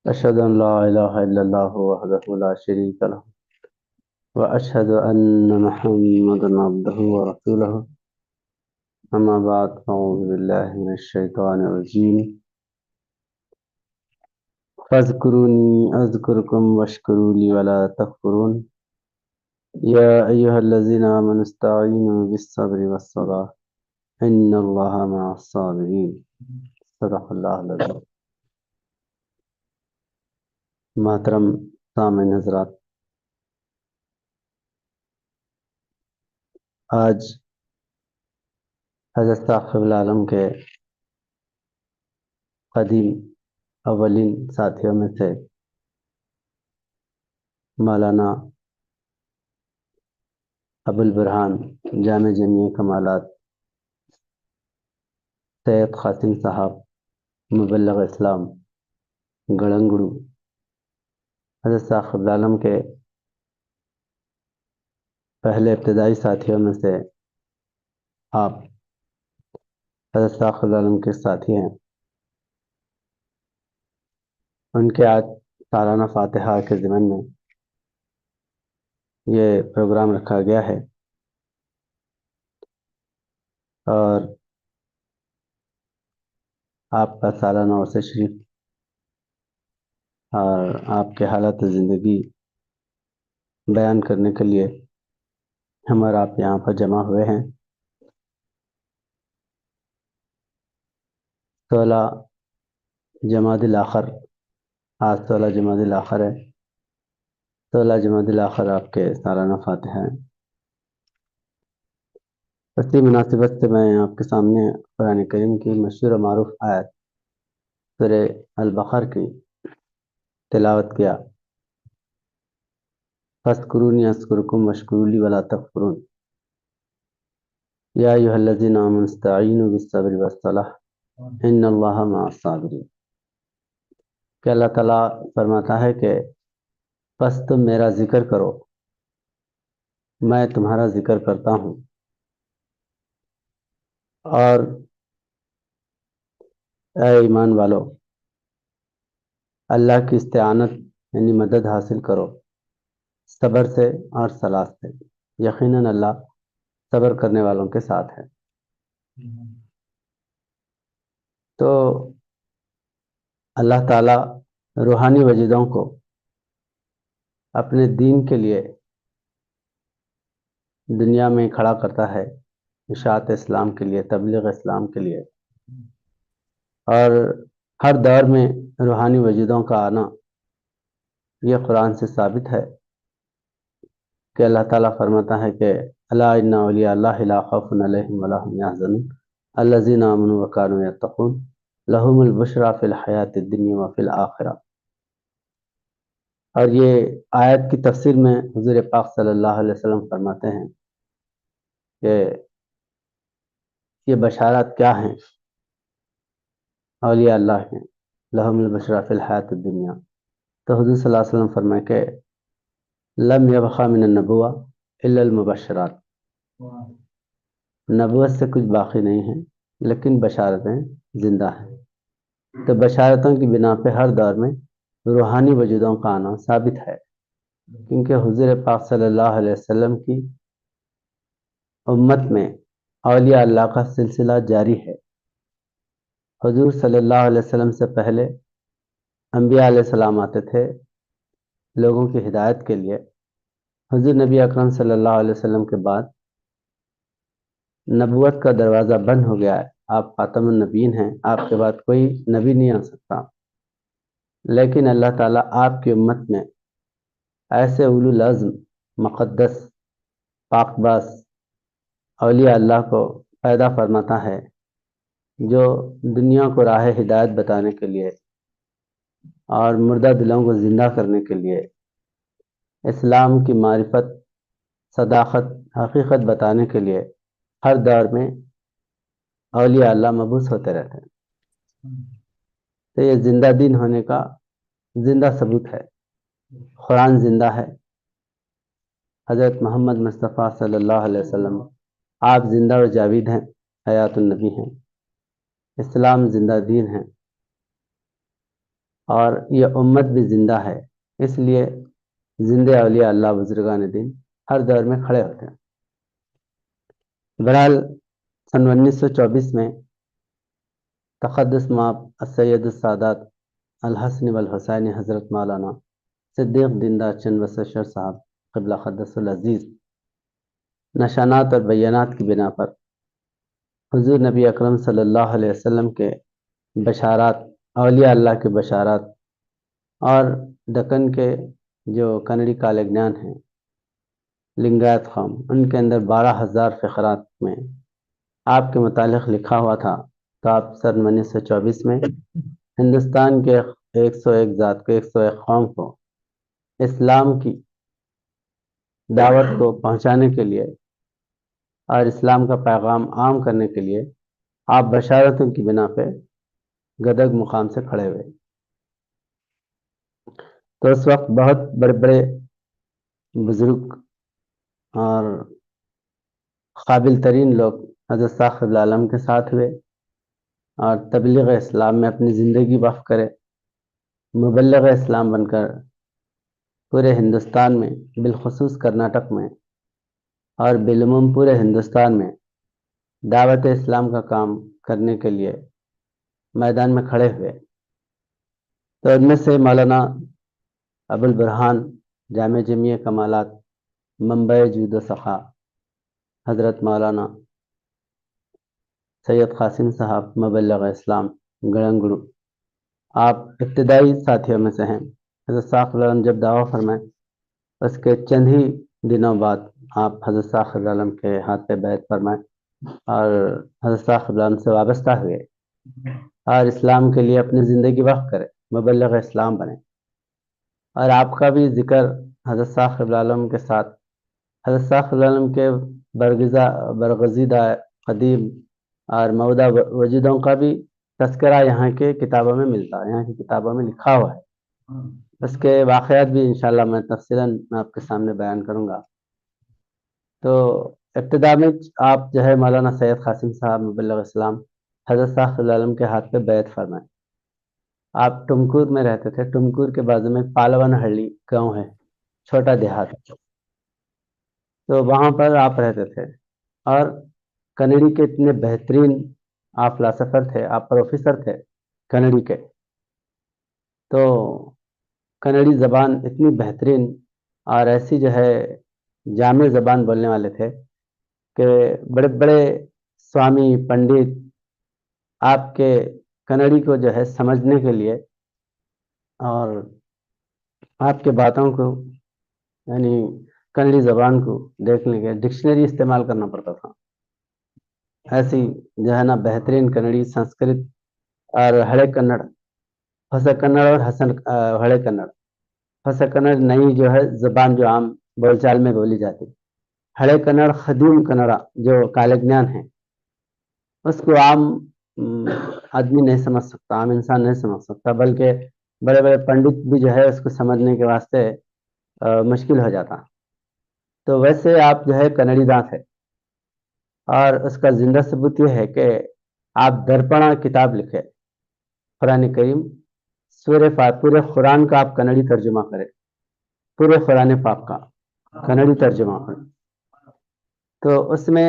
أشهد أن لا إله إلا الله وحده لا شريك له وأشهد أن محمدا عبده ورسوله أما بعد أعوذ بالله من الشيطان الرجيم فاذكروني أذكركم واشكروا لي ولا تكفرون يا أيها الذين آمنوا استعينوا بالصبر والصلاة إن الله مع الصابرين صدق اللہ العظیم۔ محترم سامعین حضرات، آج حضرت صاحب العالم کے قدیم اولین ساتھیوں میں سے مولانا ابو البرہان جامع جمیع کمالات سید قاسم صاحب مبلغ اسلام گڑنگڑو حضرت صاحب العالم کے پہلے ابتدائی ساتھیوں میں سے آپ حضرت صاحب العالم کے ساتھی ہیں۔ ان کے آج سالانہ فاتحہ کے ضمن میں یہ پروگرام رکھا گیا ہے اور آپ کا سالانہ عرس شریف اور آپ کے حالات زندگی بیان کرنے کے لیے ہم اور آپ یہاں پر جمع ہوئے ہیں۔ 16 جمادی الاخر، آج 16 جمادی الاخر ہے۔ 16 جمادی الاخر آپ کے سالانہ فاتحہ ہیں۔ اسی مناسبت سے میں آپ کے سامنے قرآن کریم کی مشہور و معروف آیت سورہ البقرہ کی تلاوت کیا۔ فاذکرونی اذکرکم واشکروا لی ولا تکفرون یا ایھا الذین آمنوا استعینوا بالصبر والصلاۃ ان اللہ مع الصابرین، کہ اللہ تعالیٰ فرماتا ہے کہ بس تم میرا ذکر کرو، میں تمہارا ذکر کرتا ہوں، اور اے ایمان والو اللہ کی استعانت یعنی مدد حاصل کرو صبر سے اور صلاح سے، یقیناً اللہ صبر کرنے والوں کے ساتھ ہے۔ تو اللہ تعالیٰ روحانی وجودوں کو اپنے دین کے لیے دنیا میں کھڑا کرتا ہے، اشاعت اسلام کے لیے، تبلیغ اسلام کے لیے، اور ہر دور میں روحانی وجودوں کا آنا یہ قرآن سے ثابت ہے کہ اللہ تعالیٰ فرماتا ہے کہ الا ان اولیاء اللہ لا خوف علیہم ولا هم يحزنون الذین آمنوا وکانوا یتقون لهم البشریٰ فی الحیاۃ الدنیا وفی الآخرہ۔ اور یہ آیت کی تفسیر میں حضور پاک صلی اللہ علیہ وسلم فرماتے ہیں کہ یہ بشارات کیا ہیں اولیاء اللہ ہیں، لهم البشریٰ فی الحیاۃ الدنیا۔ تو حضور صلی اللہ علیہ وسلم فرمائے کہ لم یبق من النبوہ الا المبشرات، نبوت سے کچھ باقی نہیں ہے لیکن بشارتیں زندہ ہیں۔ تو بشارتوں کی بنا پہ ہر دور میں روحانی وجودوں کا آنا ثابت ہے، کیونکہ حضور پاک صلی اللہ علیہ وسلم کی امت میں اولیاء اللہ کا سلسلہ جاری ہے۔ حضور صلی اللہ علیہ وسلم سے پہلے انبیاء علیہ السلام آتے تھے لوگوں کی ہدایت کے لیے۔ حضور نبی اکرم صلی اللہ علیہ وسلم کے بعد نبوت کا دروازہ بند ہو گیا ہے، آپ خاتم النبیین ہیں، آپ کے بعد کوئی نبی نہیں آ سکتا، لیکن اللہ تعالیٰ آپ کی امت میں ایسے اولو العزم مقدس پاک باز اولیاء اللہ کو پیدا فرماتا ہے جو دنیا کو راہ ہدایت بتانے کے لیے اور مردہ دلوں کو زندہ کرنے کے لیے، اسلام کی معرفت، صداقت، حقیقت بتانے کے لیے ہر دور میں اولیاء اللہ مبعوث ہوتے رہتے ہیں۔ تو یہ زندہ دین ہونے کا زندہ ثبوت ہے۔ قرآن زندہ ہے، حضرت محمد مصطفیٰ صلی اللہ علیہ وسلم آپ زندہ و جاوید ہیں، حیات النبی ہیں، اسلام زندہ دین ہے۔ اور یہ امت بھی زندہ ہے، اس لیے زندہ اولیاء اللہ بزرگان دین ہر دور میں کھڑے ہوتے ہیں۔ بہرحال سن 1924 میں تقدس مآب السید السادات الحسن والحسین حضرت مولانا صدیق دیندار چند وسشر صاحب قبلہ قدس العزیز نشانات اور بیانات کی بنا پر حضور نبی اکرم صلی اللہ علیہ وسلم کے بشارات، اولیاء اللہ کے بشارات اور دکن کے جو کنڑی کالجنان ہیں لنگایت قوم، ان کے اندر 12,000 فقرات میں آپ کے متعلق لکھا ہوا تھا، تو آپ سن 1924 میں ہندوستان کے 101 ذات کو، 101 قوم کو اسلام کی دعوت کو پہنچانے کے لیے اور اسلام کا پیغام عام کرنے کے لیے آپ بشارتوں کی بنا پہ گدگ مقام سے کھڑے ہوئے۔ تو اس وقت بہت بڑے بڑے بزرگ اور قابل ترین لوگ حضرت صاحب عالم کے ساتھ ہوئے اور تبلیغ اسلام میں اپنی زندگی وقف کرے، مبلغ اسلام بن کر پورے ہندوستان میں، بالخصوص کرناٹک میں اور بالعموم پورے ہندوستان میں دعوت اسلام کا کام کرنے کے لیے میدان میں کھڑے ہوئے۔ تو ان میں سے مولانا ابو البرہان جامع جمیع کمالات منبع جود و سخا حضرت مولانا سید قاسم صاحب مبلغ اسلام گڑنگڑو، آپ ابتدائی ساتھیوں میں سے ہیں۔ حضرت صاحب عالم جب دعویٰ فرمائے اس کے چند ہی دنوں بعد آپ حضرت صاحب عالم کے ہاتھ پہ بیعت فرمائے اور حضرت صاحب عالم سے وابستہ ہوئے اور اسلام کے لیے اپنی زندگی وقف کرے، مبلغ اسلام بنے۔ اور آپ کا بھی ذکر حضرت صاحب عالم کے ساتھ حضرت صاحب عالم کے برگزیدہ قدیم اور مودہ وجودوں کا بھی تذکرہ یہاں کے کتابوں میں ملتا ہے، یہاں کی کتابوں میں لکھا ہوا ہے۔ اس کے واقعات بھی انشاءاللہ میں تفصیلاً آپ کے سامنے بیان کروں گا۔ تو ابتدا میں آپ جو ہے مولانا سید قاسم صاحب مبلغ اسلام حضرت صاحب عالم کے ہاتھ پہ بیعت فرمائے۔ آپ ٹمکور میں رہتے تھے، ٹمکور کے بازو میں پالون ہڑی گاؤں ہے، چھوٹا دیہات، تو وہاں پر آپ رہتے تھے اور کنڑی کے اتنے بہترین آپ فلاسفر تھے، آپ پروفیسر تھے کنڑی کے، تو کنڑی زبان اتنی بہترین اور ایسی جو ہے جامع زبان بولنے والے تھے کہ بڑے بڑے سوامی پنڈت آپ کے کنڑی کو جو ہے سمجھنے کے لیے اور آپ کے باتوں کو یعنی کنڑی زبان کو دیکھنے کے ڈکشنری استعمال کرنا پڑتا تھا۔ ایسی جو ہے نا بہترین کنڑی سنسکرت اور ہڑے کنڑ، ಹೊಸ ಕನ್ನಡ اور حسن ہڑے کنڑ، ಹೊಸ کنڑ نئی جو ہے زبان جو عام بول چال میں بولی جاتی، ہڑے کنڑ قدیم کنڑا جو کالجنان ہے اس کو عام آدمی نہیں سمجھ سکتا، عام انسان نہیں سمجھ سکتا، بلکہ بڑے بڑے پنڈت بھی جو ہے اس کو سمجھنے کے واسطے مشکل ہو جاتا۔ تو ویسے آپ جو ہے کنڑی داں تھے اور اس کا زندہ ثبوت یہ ہے کہ آپ درپنا کتاب لکھے، قرآن کریم پورے قرآن کا آپ کنڑی ترجمہ کرے، پورے قرآن پاک کا کنڑی ترجمہ کرے، تو اس میں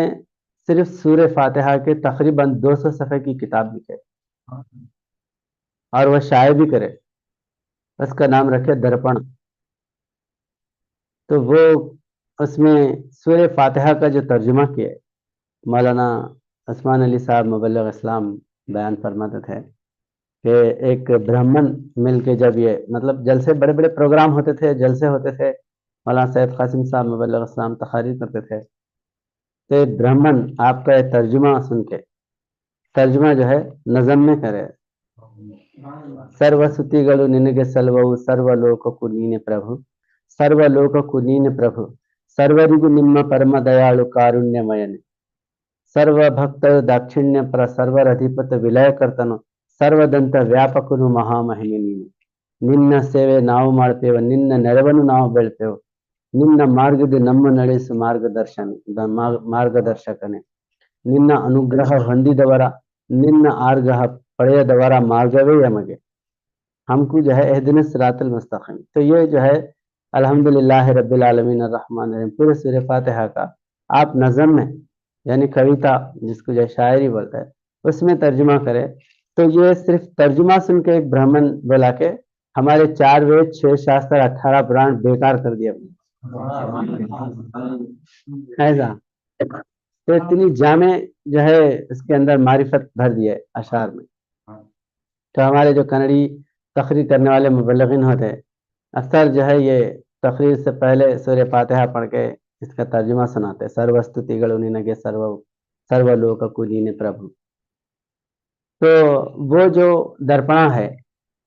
صرف سورہ فاتحہ کے تقریباً 200 صفحے کی کتاب لکھے اور وہ شائع بھی کرے، اس کا نام رکھے درپن۔ تو وہ اس میں سورہ فاتحہ کا جو ترجمہ کیے مولانا عثمان علی صاحب مبلغ اسلام بیان فرماتے تھے کہ ایک برہمن مل کے جب یہ مطلب جلسے بڑے بڑے پروگرام ہوتے تھے، جلسے ہوتے تھے، مولانا سید قاسم صاحب مبلغ اسلام تقاریر کرتے تھے، تو برہمن آپ کا ترجمہ سن کے ترجمہ جو ہے نظم میں کرے، ಸರ್ವಸುತಿಗಳು ನಿನಗೆ ಸಲ್ಲುವವು ಸರ್ವಲೋಕಕ್ಕೂ ನೀನೆ ಪ್ರಭು ಸರ್ವಲೋಕಕ್ಕೂ ನೀನೆ ಪ್ರಭು ಸರ್ವರಿಗೂ ನಿಮ್ಮ ಪರಮ ದಯಾಳು ಕಾರುಣ್ಯಮಯನೆ ಸರ್ವ ಭಕ್ತರ ದಾಕ್ಷಿಣ್ಯ ಪರ ಸರ್ವರಧಿಪತ ವಿಲಯಕರ್ತನು ಸರ್ವದಂತ ವ್ಯಾಪಕನು ಮಹಾಮಹಿಮೆ ನೀನು। ನಿನ್ನ ಸೇವೆ ನಾವು ಮಾಡ್ತೇವೆ, ನಿನ್ನ ನೆರವನ್ನು ನಾವು ಬೆಳ್ತೇವೆ, ನಿನ್ನ ಮಾರ್ಗದ ನಮ್ಮ ನಡೆಸು ಮಾರ್ಗದರ್ಶಕನೇ, ನಿನ್ನ ಅನುಗ್ರಹ ಹೊಂದಿದವರ ನಿನ್ನ ಆರ್ಗ್ರಹ ಪಡೆಯದವರ ಮಾರ್ಗವೇ ಯಮಗೆ। ہم کو جو ہے اہدنا الصراط المستقیم. تو یہ جو ہے الحمدللہ رب العالمین الرحمن الرحیم پورے سورہ فاتحہ کا آپ نظم میں یعنی کویتا جس کو جو شاعری بولتا ہے اس میں ترجمہ کرے تو یہ صرف ترجمہ سن کے ایک برہمن بلا کے ہمارے 4 وید 6 شاستر 18 پران بیکار کر دیا ایسا. تو اتنی جامع جو ہے اس کے اندر معرفت بھر دی ہے اشعار میں. تو ہمارے جو کنڑی تقریر کرنے والے مبلغین ہوتے اکثر جو ہے یہ تقریر سے پہلے سورہ فاتحہ پڑھ کے اس کا ترجمہ سناتے سروستتیگڑو ننگے سرو لوککو نینے پربھو. تو وہ جو درپنا ہے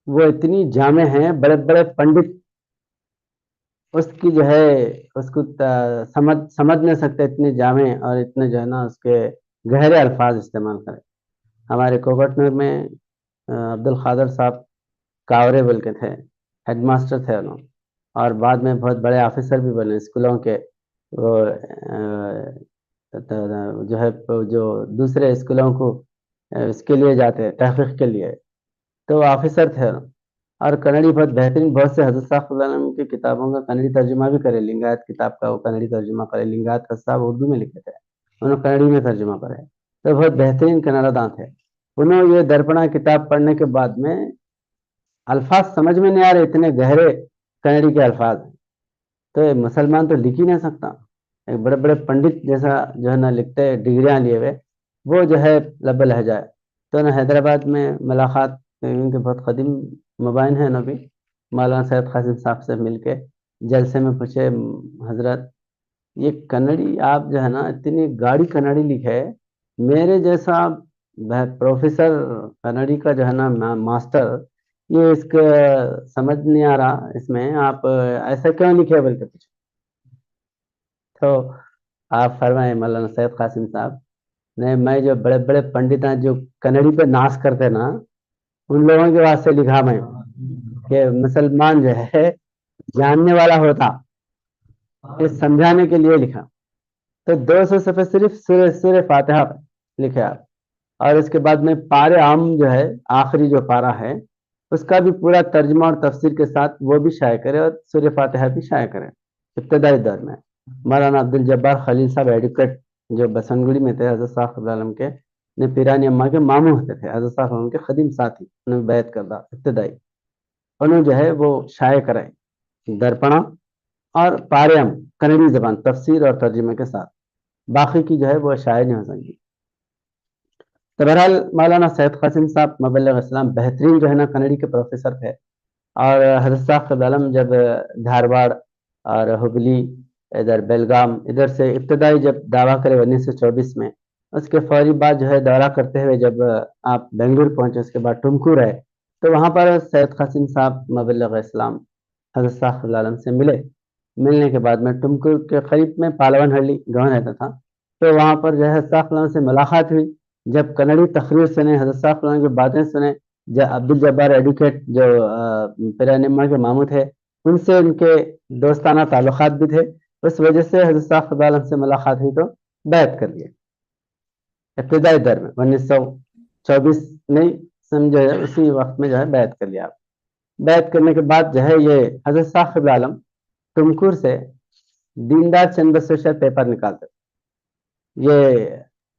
وہ اتنی جامع ہیں بڑے بڑے پنڈت اس کی جو ہے اس کو سمجھ نہیں سکتے اتنے جامع اور اتنے جو ہے نا اس کے گہرے الفاظ استعمال کرے. ہمارے کوکٹنور میں عبد القادر صاحب کاورے بول کے تھے ہیڈ ماسٹر تھے انہوں اور بعد میں بہت بڑے آفیسر بھی بنے اسکولوں کے. وہ جو ہے جو دوسرے اسکولوں کو اس کے لیے جاتے تحقیق کے لیے تو وہ آفیسر تھے اور کنڑی بہت بہترین بہت سے حضرت صاحب علیہ کی کتابوں کا کنڑی ترجمہ بھی کرے. لنگایت کتاب کا وہ کنڑی ترجمہ کرے. لنگایت کا صاحب اردو میں لکھے تھے انہوں کنڑی میں ترجمہ کرے. تو بہت بہترین کنڑا داں تھے. انہوں یہ درپنا کتاب پڑھنے کے بعد میں الفاظ سمجھ میں نہیں آ رہے اتنے گہرے کنڑی کے الفاظ ہیں. تو مسلمان تو لکھ ہی نہیں سکتا. ایک بڑے بڑے پنڈت جیسا جو ہے نا لکھتے ڈگریاں لیے ہوئے وہ جو ہے لب لہجہ ہے. تو انہیں حیدرآباد میں ملاقات ان کے بہت قدیم مبین ہیں نبی مولانا سید قاسم صاحب سے مل کے جلسے میں پوچھے حضرت یہ کنڑی آپ جو ہے نا اتنی گاڑی کنڑی لکھے میرے جیسا پروفیسر کنڑی کا جو ہے نا ماسٹر یہ اس کا سمجھ نہیں آ رہا اس میں آپ ایسا کیوں لکھے بول کے پوچھے. تو آپ فرمائے مولانا سید قاسم صاحب نہیں میں جو بڑے بڑے پنڈت ہیں جو کنڑی پہ ناش کرتے نا ان لوگوں کے واسطے لکھا میں کہ مسلمان جو ہے جاننے والا ہوتا یہ سمجھانے کے لیے لکھا. تو 200 صفحے صرف سورہ فاتحہ لکھے آپ اور اس کے بعد میں پارے عام جو ہے آخری جو پارا ہے اس کا بھی پورا ترجمہ اور تفسیر کے ساتھ وہ بھی شائع کرے اور سورہ فاتحہ بھی شائع کرے. ابتدائی دور میں مولانا عبد الجبار خلیل صاحب ایڈوکیٹ جو بسنگڑی میں تھے حضرت صاحب عالم کے پیرانی اماں کے ماموں ہوتے تھے حضرت صاحب عالم کے قدیم ساتھی انہوں نے بیعت کردہ ابتدائی انہوں جو ہے وہ شائع کرائے درپنا اور پاریم کنڑی زبان تفسیر اور ترجمے کے ساتھ. باقی کی جو ہے وہ شائع نہیں ہو سکتی. تو بہرحال مولانا سید قاسم صاحب مبلغ اسلام بہترین جو ہے نا کنڑی کے پروفیسر تھے اور حضرت صاحب عالم جب دھارواڑ اور ہبلی ادھر بیلگام ادھر سے ابتدائی جب دعویٰ کرے 1924 میں اس کے فوری بعد جو ہے دورہ کرتے ہوئے جب آپ بنگلور پہنچے اس کے بعد ٹمکور ہے تو وہاں پر سید قاسم صاحب مبلغ اسلام حضرت صاحب عالم سے ملے. ملنے کے بعد میں ٹمکور کے قریب میں پالون ہلی گاؤں رہتا تھا تو وہاں پر جو ہے حضرت صاحب عالم سے ملاقات ہوئی. جب کنڑی تقریر سنے حضرت صاحب عالم کی باتیں سنے عبد الجبار ایڈوکیٹ جو پیرانما کے ماموں تھے ان سے ان کے دوستانہ تعلقات بھی تھے اس وجہ سے حضرت صاحب عالم سے ملاقات ہوئی تو بیعت کر لیا. ابتدائی دور میں 1924 نہیں سمجھو اسی وقت میں جو ہے بیعت کر لیا. بیعت کرنے کے بعد جو ہے یہ حضرت صاحب عالم ٹمکور سے دیندار چند بسوشر پیپر نکالتے. یہ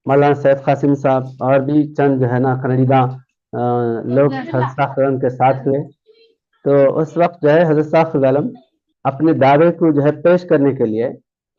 مولانا سید قاسم صاحب اور بھی چند جو ہے نا کنڑی داں لوگ حضرت صاحب عالم کے ساتھ ہوئے. تو اس وقت جو ہے حضرت صاحب عالم اپنے دعوے کو جو ہے پیش کرنے کے لیے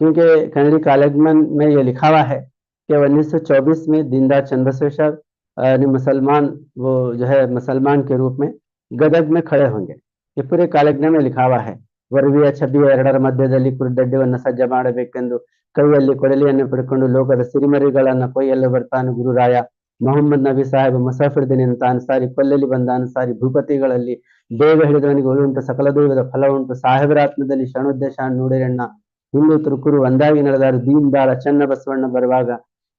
کیونکہ کنڑی کالج میں یہ لکھا ہوا ہے کہ 1924 میں دیندار چند بسویشور یعنی مسلمان وہ جو ہے مسلمان کے روپ میں گدگ میں کھڑے ہوں گے. یہ پورے کالج میں لکھا ہوا ہے. ವರವಿಯ ಛಬಿಯ ಎರಡರ ಮಧ್ಯದಲ್ಲಿ ಕುರುಡಡ್ಡಿವನ್ನ ಸಜ್ಜ ಮಾಡಬೇಕೆಂದು ಕೈಯಲ್ಲಿ ಕೊಡಲಿಯನ್ನು ಪಡ್ಕೊಂಡು ಲೋಕದ ಸಿರಿಮರಿಗಳನ್ನ ಕೊಯ್ಯಲು ಬರ್ತಾನೆ ಗುರುರಾಯ ಮೊಹಮ್ಮದ್ ನಬಿ ಸಾಹೇಬ್ ಮುಸಾಫಿರ್ದಿನ್ ಅಂತ ಅನ್ಸಾರಿ ಕೊಲ್ಲಲಿ ಬಂದ ಅನ್ಸಾರಿ ಭೂಪತಿಗಳಲ್ಲಿ ಬೇಗ ಹಿಡಿದವನಿಗೆ ಉಳುಂಟು ಸಕಲ ದೈವದ ಫಲ ಉಂಟು ಸಾಹೇಬರ ಆತ್ಮದಲ್ಲಿ ಕ್ಷಣೋದ್ದೇಶ ನುಡಿರಣ್ಣ ಹಿಂದೂ ತುರ್ಕುರು ಒಂದಾಗಿ ನಡೆದಾರು ದೀನ್ದಾರ ಚನ್ನ ಬಸವಣ್ಣ ಬರುವಾಗ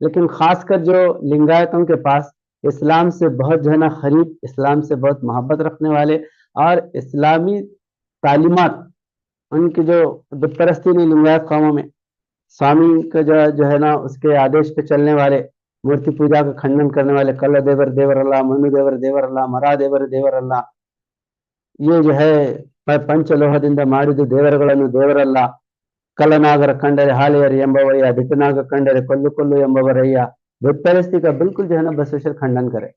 لیکن خاص کر جو لنگایتوں کے پاس اسلام سے بہت جو ہے نا قریب، اسلام سے بہت محبت رکھنے والے اور اسلامی تعلیمات ان کی جو بت پرستی نہیں لنگایت قوموں میں سوامی کا جو ہے نا اس کے آدیش پہ چلنے والے، مورتی پوجا کا کھنڈن کرنے والے، کل دیور دیور اللہ، منو دیور دیور اللہ، مرا دیور دیور اللہ، یہ جو ہے ಪಂಚಲೋಹದಿಂದ ಮಾಡಿದ ದೇವರುಗಳನ್ನು ದೇವರಲ್ಲ, ಕಲನಾಗರ ಕಂಡರೆ ಹಾಲೆಯರು ಎಂಬವಯ್ಯ, ದಿಟ್ಟನಾಗ ಕಂಡರೆ ಕೊಲ್ಲು ಕೊಲ್ಲು ಎಂಬವರಯ್ಯ, بتپرستی کا بالکل جو ہے نا بسوشر کھنڈن کرے.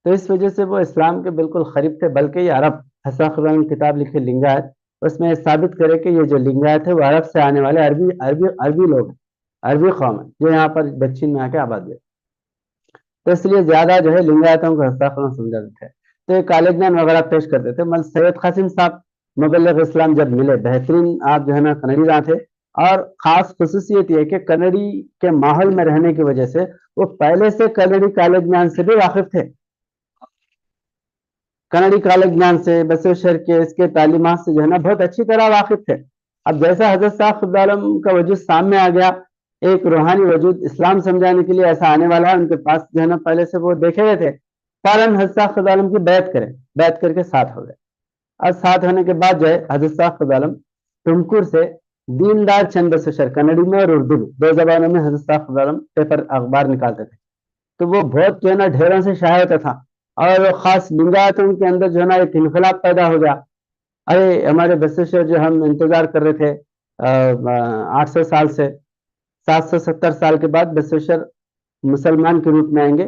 تو اس وجہ سے وہ اسلام کے بالکل قریب تھے. بلکہ یہ عرب حسا خبران کتاب لکھے لنگایت، اس میں ثابت کرے کہ یہ جو لنگایت ہے وہ عرب سے آنے والے عربی لوگ ہیں، عربی قوم ہے جو یہاں پر دکچن میں آ کے آباد ہوئے. تو اس لیے زیادہ جو ہے لنگایتوں کو حسا خبران سمجھاتے تھے. تو یہ کالجنان وغیرہ پیش کرتے تھے. مل سید قاسم صاحب مبلغ اسلام جب ملے، بہترین آپ جو ہے نا کنڑی داں تھے، اور خاص خصوصیت یہ کہ کنڑی کے ماحول میں رہنے کی وجہ سے وہ پہلے سے کنڑی کالج جان سے بھی واقف تھے، کنڑی کالج جان سے، بسوشر کے اس کے تعلیمات سے جو ہے نا بہت اچھی طرح واقف تھے. اب جیسا حضرت صاحب خدا عالم کا وجود سامنے آ گیا، ایک روحانی وجود اسلام سمجھانے کے لیے ایسا آنے والا ہے، ان کے پاس جو ہے نا پہلے سے وہ دیکھے ہوئے تھے، فوراً حضرت صاحب خدا عالم کی بیعت کر کے ساتھ ہو گئے. اور ساتھ ہونے کے بعد جو ہے حضرت صاحب خدا عالم تمکور سے دیندار چند بسوشر کنڑی میں اور اردو میں دو زبانوں میں حضرت صاحب خدا عالم پیپر اخبار نکالتے تھے. تو وہ بہت جو ہے نا ڈھیروں سے شائع ہوتا تھا، اور خاص لنگایتوں کے اندر جو ہے نا ایک انقلاب پیدا ہو گیا. ارے ہمارے بسوشر جو ہم انتظار کر رہے تھے 800 سال سے، 770 سال کے بعد بسوشر مسلمان کے روپ میں آئیں گے.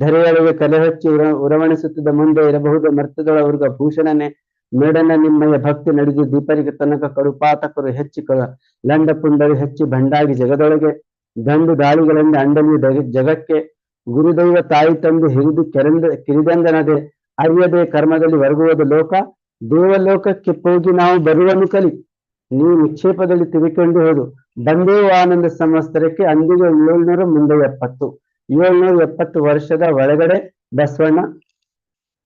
ಧರೆಯೊಳಗೆ ಕಲೆ ಹಚ್ಚಿ ಉರವಣಿಸುತ್ತಿದ್ದ ಮುಂದೆ ಇರಬಹುದು ಮರ್ತದೊಳ ಉರ್ಗ ಭೂಷಣನೆ ಮೇಡನ ನಿಮ್ಮಯ ಭಕ್ತಿ ನಡೆದು ದೀಪರಿಗೆ ತನಕ ಕಡುಪಾತಕರು ಹೆಚ್ಚಿ ಲಂಡ ಪುಂಡರು ಹೆಚ್ಚಿ ಭಂಡಾಗಿ ಜಗದೊಳಗೆ ದಂಡು ದಾಳಿಗಳಿಂದ ಅಂಡಲಿ ಜಗಕ್ಕೆ ಗುರುದೈವ ತಾಯಿ ತಂದು ಹಿರಿದು ಕಿರಿದಂದನದೆ ಅರಿಯದೆ ಕರ್ಮದಲ್ಲಿ ಹೊರಗುವುದು ಲೋಕ ದೇವಲೋಕಕ್ಕೆ ಹೋಗಿ ನಾವು ಬರುವನ್ನು ಕಲಿ ನೀವು ನಿಕ್ಷೇಪದಲ್ಲಿ ತಿರುಕೊಂಡು ಹೋದು ಬಂದೇವು ಆನಂದ ಸಂವತ್ಸರಕ್ಕೆ ಅಂದಿಗೆ 770 ವರ್ಷದ ಒಳಗಡೆ ಬಸವಣ್ಣ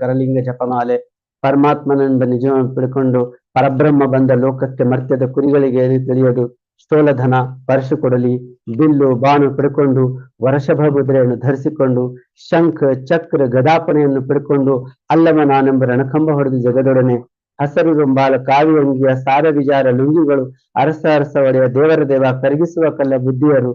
ಕರಲಿಂಗ ಜಪಮಾಲೆ ಪರಮಾತ್ಮನಂದ ನಿಜ ಪಿಡ್ಕೊಂಡು ಪರಬ್ರಹ್ಮ ಬಂದ ಲೋಕಕ್ಕೆ ಮರ್ತ್ಯದ ಕುರಿಗಳಿಗೆ ತಿಳಿಯೋದು ಸ್ಥೂಲಧನ ಪರಶು ಕೊಡಲಿ ಬಿಲ್ಲು ಬಾನು ಪಡ್ಕೊಂಡು ವರಷಭ ಮುದ್ರೆಯನ್ನು ಧರಿಸಿಕೊಂಡು ಶಂಖ ಚಕ್ರ ಗದಾಪನೆಯನ್ನು ಪಡ್ಕೊಂಡು ಅಲ್ಲವ ನಾನೆಂಬ ರಣಕಂಬ ಹೊಡೆದು ಜಗದೊಡನೆ ಹಸರು ರುಂಬಾಲ ಕಾವಿ ಅಂಗಿಯ ಸಾರ ವಿಚಾರ ಲುಂಗಿಗಳು ಅರಸ ಒಡೆಯ ದೇವರ ದೇವ ಕರಗಿಸುವ ಕಲ್ಲ ಬುದ್ಧಿಯರು.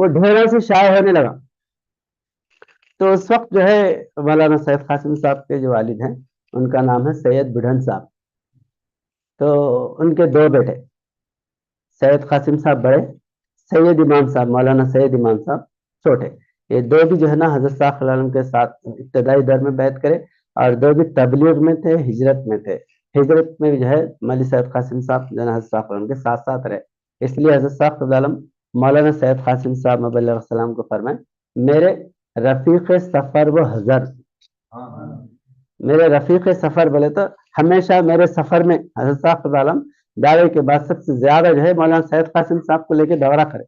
وہ ڈھیروں سے شائع ہونے لگا. تو اس وقت جو ہے مولانا سید قاسم صاحب کے جو والد ہیں ان کا نام ہے سید بڑھن صاحب. تو ان کے دو بیٹے سید قاسم صاحب بڑے, سید امام صاحب مولانا سید امام صاحب چھوٹے, یہ دو بھی جو ہے نا حضرت صاحب صلی اللہ علیہ وسلم کے ساتھ ابتدائی دور میں بیعت کرے, اور دو بھی تبلیغ میں تھے, ہجرت میں تھے. ہجرت میں جو ہے مولوی سید قاسم صاحب جو ہے نا حضرت صاحب صلی اللہ علیہ وسلم کے ساتھ ساتھ رہے. اس لیے حضرت صاحب صلی اللہ علیہ وسلم مولانا سید قاسم صاحب مبلغ السلام کو فرمائے, میرے رفیق سفر و حضر, میرے رفیق سفر بولے تو ہمیشہ میرے سفر میں حضرت صاحب صلی اللہ علیہ وسلم دعوے کے بعد سب سے زیادہ جو ہے مولانا سید قاسم صاحب کو لے کے دورہ کرے.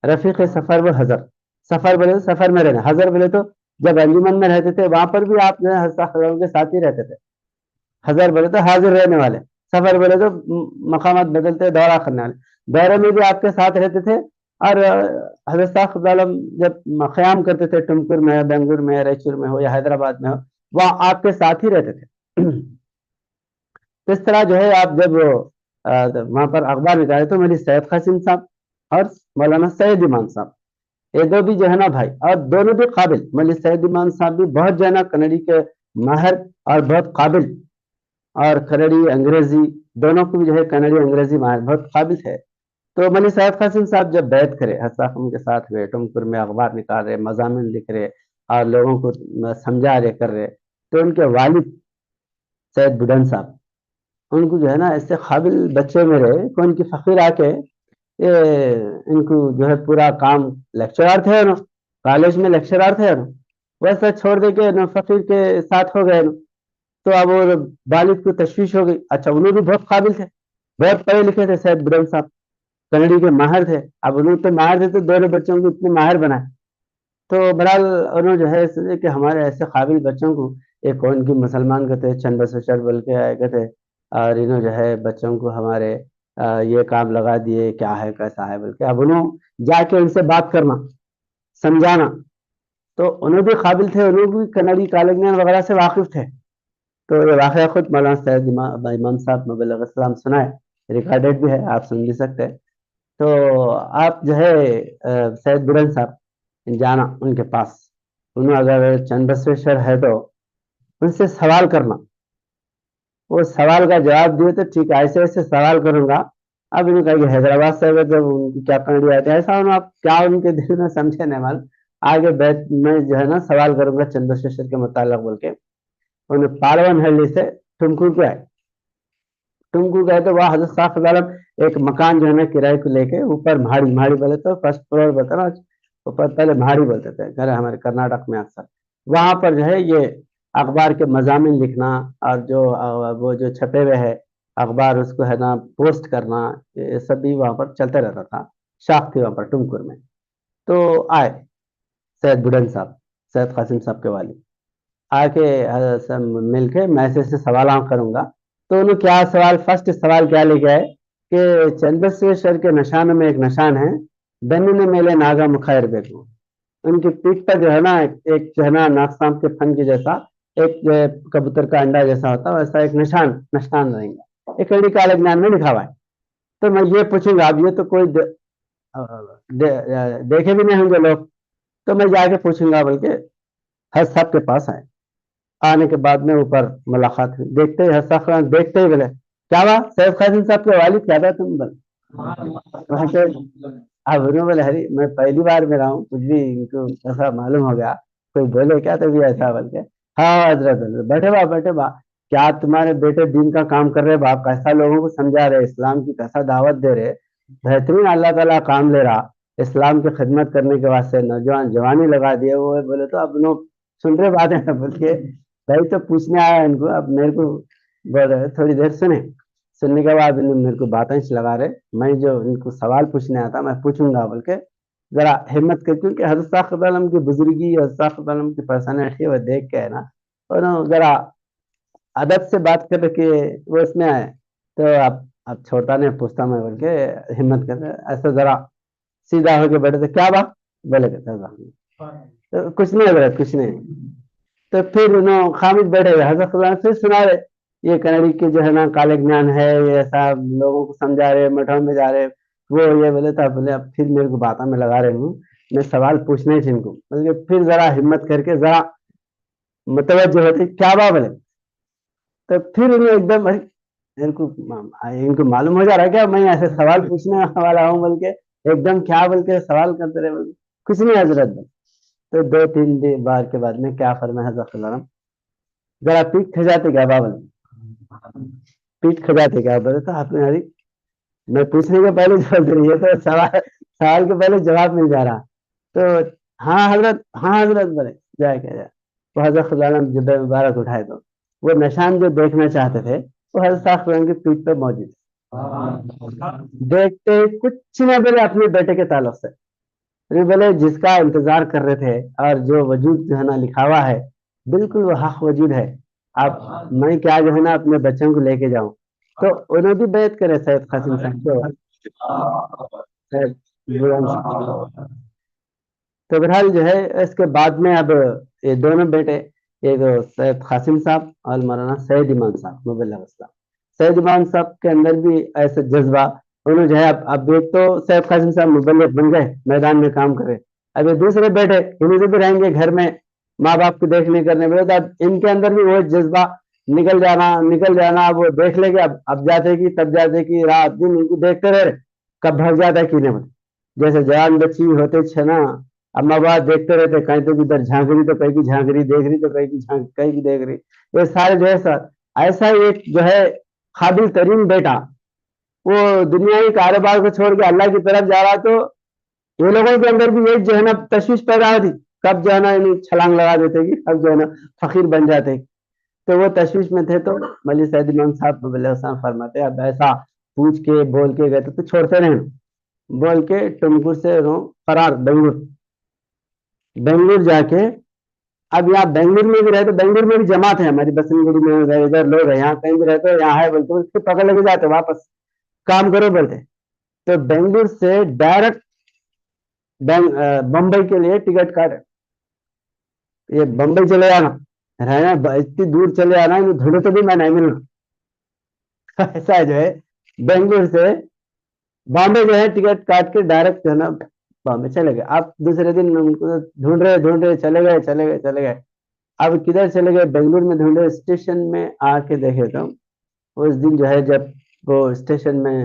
رفیق سفر و حضر, سفر بولے تو سفر میں رہنا, حضر بولے تو جب انجمن میں رہتے تھے وہاں پر بھی آپ جو ہے حضرت صاحب صلی اللہ علیہ وسلم کے ساتھ ہی رہتے تھے. حضر بولے تو حاضر رہنے والے, سفر بولے تو مقامات بدلتے دورہ کرنے والے, دورے میں بھی آپ کے ساتھ رہتے تھے. اور حضرت صاحب صلی اللہ علیہ وسلم جب قیام کرتے تھے ٹمکر میں, بنگلور میں, ریچور میں ہو یا حیدرآباد میں ہو, وہاں آپ کے ساتھ ہی رہتے تھے. تو اس طرح جو ہے آپ جب وہاں پر اخبار نکالے تو مولوی سید قاسم صاحب اور مولانا سید امام صاحب, یہ دو بھی جو ہے نا بھائی, اور دونوں بھی قابل. مولوی سید امام صاحب بھی بہت جو ہے نا کنڑی کے ماہر اور بہت قابل, اور کنڑی انگریزی دونوں کو بھی جو ہے کنڑی انگریزی ماہر بہت قابل ہے. تو مولوی سید قاسم صاحب جب بیعت کرے حضرت ان کے ساتھ ہوئے, ٹمکر میں اخبار نکال رہے, مضامین لکھ رہے اور لوگوں کو سمجھا رہے کر رہے, تو ان کے والد سید بڈن صاحب ان کو جو ہے نا ایسے قابل بچے میں رہے کہ ان کی فقیر آ کے ان کو جو ہے پورا کام, لیکچرار تھے نا, کالج میں لیکچرار تھے نا, ویسا چھوڑ دے کے فقیر کے ساتھ ہو گئے نا. تو اب وہ والد کو تشویش ہو گئی. اچھا انہوں بھی بہت قابل تھے, بہت پڑھے لکھے تھے سید بڈن صاحب, کنڑی کے ماہر تھے. اب انہوں تو ماہر تھے تو دونوں بچوں کو اتنے ماہر بنائے. تو بہرحال انہوں جو ہے سوچے کہ ہمارے ایسے قابل بچوں کو, ایک کون کی مسلمان کہتے چند بسر بول کے آئے کہتے, اور انہوں جو ہے بچوں کو ہمارے یہ کام لگا دیے, کیا ہے کیسا ہے بول کے. اب انہوں جا کے ان سے بات کرنا, سمجھانا, تو انہوں بھی قابل تھے, انہوں بھی کنڑی کالجیاں وغیرہ سے واقف تھے. تو یہ واقعہ خود مولانا سید امام صاحب مبلغ السلام سنائے, ریکارڈیڈ بھی ہے, آپ سن بھی سکتے. تو آپ جو ہے سید بڈن صاحب جانا ان کے پاس, انہوں اگر چند بسویشور ہے تو ان سے سوال کرنا. وہ سوال کا جواب دیے تو ٹھیک ہے, ایسے ایسے سوال کروں گا. اب انہوں کہا کہ حیدرآباد سے جب ان کی کیا کنڑی آتے, ایسا انہوں آپ کیا ان کے دل میں سمجھے نہیں مال, آگے بیٹھ میں جو ہے نا سوال کروں گا چند بسویشور کے متعلق بول کے. انہیں پالون ہلڈی سے ٹمکور کو آئے. ٹمکور گئے تو وہاں حضرت صاحب صلی اللہ علیہ وسلم ایک مکان جو ہے نا کرائے کو لے کے اوپر مہاڑی بولے تو فرسٹ فلور بولتے نا, اوپر پہلے مہاڑی بولتے تھے گھر ہمارے کرناٹک میں اکثر. وہاں پر جو ہے یہ اخبار کے مضامین لکھنا, اور جو وہ جو چھپے ہوئے ہے اخبار اس کو ہے نا پوسٹ کرنا, یہ سب بھی وہاں پر چلتا رہتا تھا. شاپ تھی وہاں پر ٹمکور میں. تو آئے سید بڈن صاحب, سید قاسم صاحب کے والد, آ کے مل کے میں سے سوال کروں گا. تو انہوں کیا سوال, فرسٹ سوال کیا لے کے آئے کہ چندبسویشور کے نشانوں میں ایک نشان ہے, بیننے میلے ناگا مخیر بیگو. ان کی پیٹھ پر جو ہے نا ایک جو ہے نا ناقصام کے پھن کے جیسا ایک جو ہے کبوتر کا انڈا جیسا ہوتا ہے, ویسا ایک نشان رہیں گا, ایک کنڑی کالج جنان میں لکھا ہوا ہے. تو میں یہ پوچھوں گا, اب یہ تو کوئی دیکھے بھی نہیں ہوں گے لوگ, تو میں جا کے پوچھوں گا بلکہ حضرت صاحب کے پاس آئے. آنے کے بعد میں اوپر ملاقات ہوئی, دیکھتے ہی حضرت صاحب دیکھتے ہی بولے کیا ہوا سید قاسم صاحب کے والد کیا تھا تم بل. اب انہوں بولے ہری میں پہلی بار میں رہا ہوں, کچھ بھی ان کو ایسا معلوم ہو گیا, کوئی بولے کیا تو بھی ایسا بول کے. ہاں حضرت بیٹھے با کیا تمہارے بیٹے دین کا کام کر رہے باپ, کیسا لوگوں کو سمجھا رہے, اسلام کی کیسا دعوت دے رہے, بہترین اللہ تعالیٰ کام لے رہا, اسلام کی خدمت کرنے کے واسطے نوجوان جوانی لگا دیے. وہ بولے تو اب انہوں سن رہے باتیں بول کے بھائی تو پوچھنے آیا ان کو. اب میرے کو بول رہے تھوڑی دیر سننے کے بعد انہوں میرے کو باتیں لگا رہے, میں جو ان کو سوال پوچھنے آتا میں پوچھوں گا بول کے ذرا ہمت کر, کیونکہ حضرت صاحب صلی اللہ علیہ وسلم کی بزرگی, حضرت صاحب صلی اللہ علیہ وسلم کی پرسنالٹی وہ دیکھ کے ہے نا, اور ذرا ادب سے بات کر کے وہ اس میں آئے. تو اب چھوٹا نے پوچھتا میں بول کے ہمت کر ایسا ذرا سیدھا ہو کے بیٹھے تھے, کیا بات بولے کہ کچھ نہیں حضرت کچھ نہیں. تو پھر انہوں خامد بیٹھے ہوئے, حضرت خدا پھر سنا رہے یہ کنڑی کے جو ہے نا کالے جنان ہے, یہ ایسا لوگوں کو سمجھا رہے, مٹھوں میں جا رہے, وہ یہ بولے تھا، بولے اب پھر میرے کو باتوں میں لگا رہے ہوں، میں سوال پوچھنے تھے ان کو، بلکہ پھر ذرا ہمت کر کے ذرا متوجہ ہوتے کیا بات بولے. تو پھر انہیں ایک دم ان کو معلوم ہو جا رہا ہے کیا میں ایسے سوال پوچھنے والا ہوں، بول کے ایک دم کیا بول کے سوال کرتے رہے، بول کچھ نہیں حضرت. تو 2-3 بار کے بعد میں کیا فرمایا حضرت صلی اللہ علیہ وسلم، ذرا پیٹ کھجاتے کیا بابل، پیٹ کھجاتے کیا بولے تو آپ نے میں پوچھنے کے پہلے جواب دے رہی ہے تو سوال کے پہلے جواب مل جا رہا. تو ہاں حضرت، ہاں حضرت بولے جائے کیا جائے. تو حضرت صلی اللہ علیہ وسلم جب مبارک اٹھائے تو وہ نشان جو دیکھنا چاہتے تھے وہ حضرت صاحب کی پیٹ پہ موجود دیکھتے کچھ نہ بولے اپنے بیٹے کے تعلق سے بولے جس کا انتظار کر رہے تھے اور جو وجود جو ہے نا لکھا ہوا ہے بالکل وہ حق وجود ہے. آپ میں کیا جو ہے نا اپنے بچوں کو لے کے جاؤں. تو انہوں بھی بیعت کرے سید قاسم صاحب کو. تو بہرحال جو ہے اس کے بعد میں اب یہ دونوں بیٹے، ایک سید قاسم صاحب اور مولانا سید ایمان صاحب مبلغ اسلام. سید ایمان صاحب کے اندر بھی ایسے جذبہ، انہوں جو ہے اب ایک تو سید قاسم صاحب مبلغ بن گئے، میدان میں کام کرے. اب یہ دوسرے بیٹے انہیں سے بھی رہیں گے گھر میں ماں باپ کو دیکھنے کرنے میں، تو ان کے اندر بھی وہ جذبہ نکل جانا. وہ دیکھ لے گے اب جاتے کی تب جاتے کی رات دن ان کو دیکھتے رہے کب بھگ جاتا ہے کینے میں. جیسے جوان بچی ہوتے چھ نا اما باپ دیکھتے رہتے، کہیں تو ادھر جھانک رہی تو کہیں کی جھانک رہی دیکھ رہی تو کہیں کی دیکھ رہی. یہ سارے جو ہے ایسا ہی ایک جو ہے قابل ترین بیٹا وہ دنیاوی کاروبار کو چھوڑ کے اللہ کی طرف جا رہا. تو یہ لوگوں کے اندر بھی ایک جو ہے نا تشویش پیدا ہوتی کب جو ہے نا انہیں چھلانگ لگا دیتے کہ کب جو ہے نا فقیر بن جاتے. تو وہ تشویش میں تھے. تو مولوی سید امام صاحب رضی اللہ عنہ فرماتے اب ایسا پوچھ کے بول کے گئے تو چھوڑتے رہے بول کے ٹمکور سے فرار بنگلور جا کے. اب یہاں بنگلور میں بھی رہے تو بنگلور میں بھی جماعت ہے ہماری بسن گڑی میں رہے، ادھر لوگ ہیں، یہاں کہیں بھی رہتے یہاں ہے بولتے اس کو پکڑ لے کے جاتے واپس کام کرو بولتے. تو بنگلور سے ڈائریکٹ بمبئی کے لیے ٹکٹ کاٹے. یہ بمبئی چلے جانا رہنا اتنی دور چلے جانا دھڑے تو بھی میں نہیں ملنا. ایسا جو ہے بنگلور سے بامبے جو ہے ٹکٹ کاٹ کے ڈائریکٹ جو ہے نا بامبے چلے گئے. آپ دوسرے دن ان کو ڈھونڈ رہے چلے گئے. اب کدھر چلے گئے بنگلور میں ڈھونڈے، اسٹیشن میں آ کے دیکھے تو اس دن جو ہے جب وہ اسٹیشن میں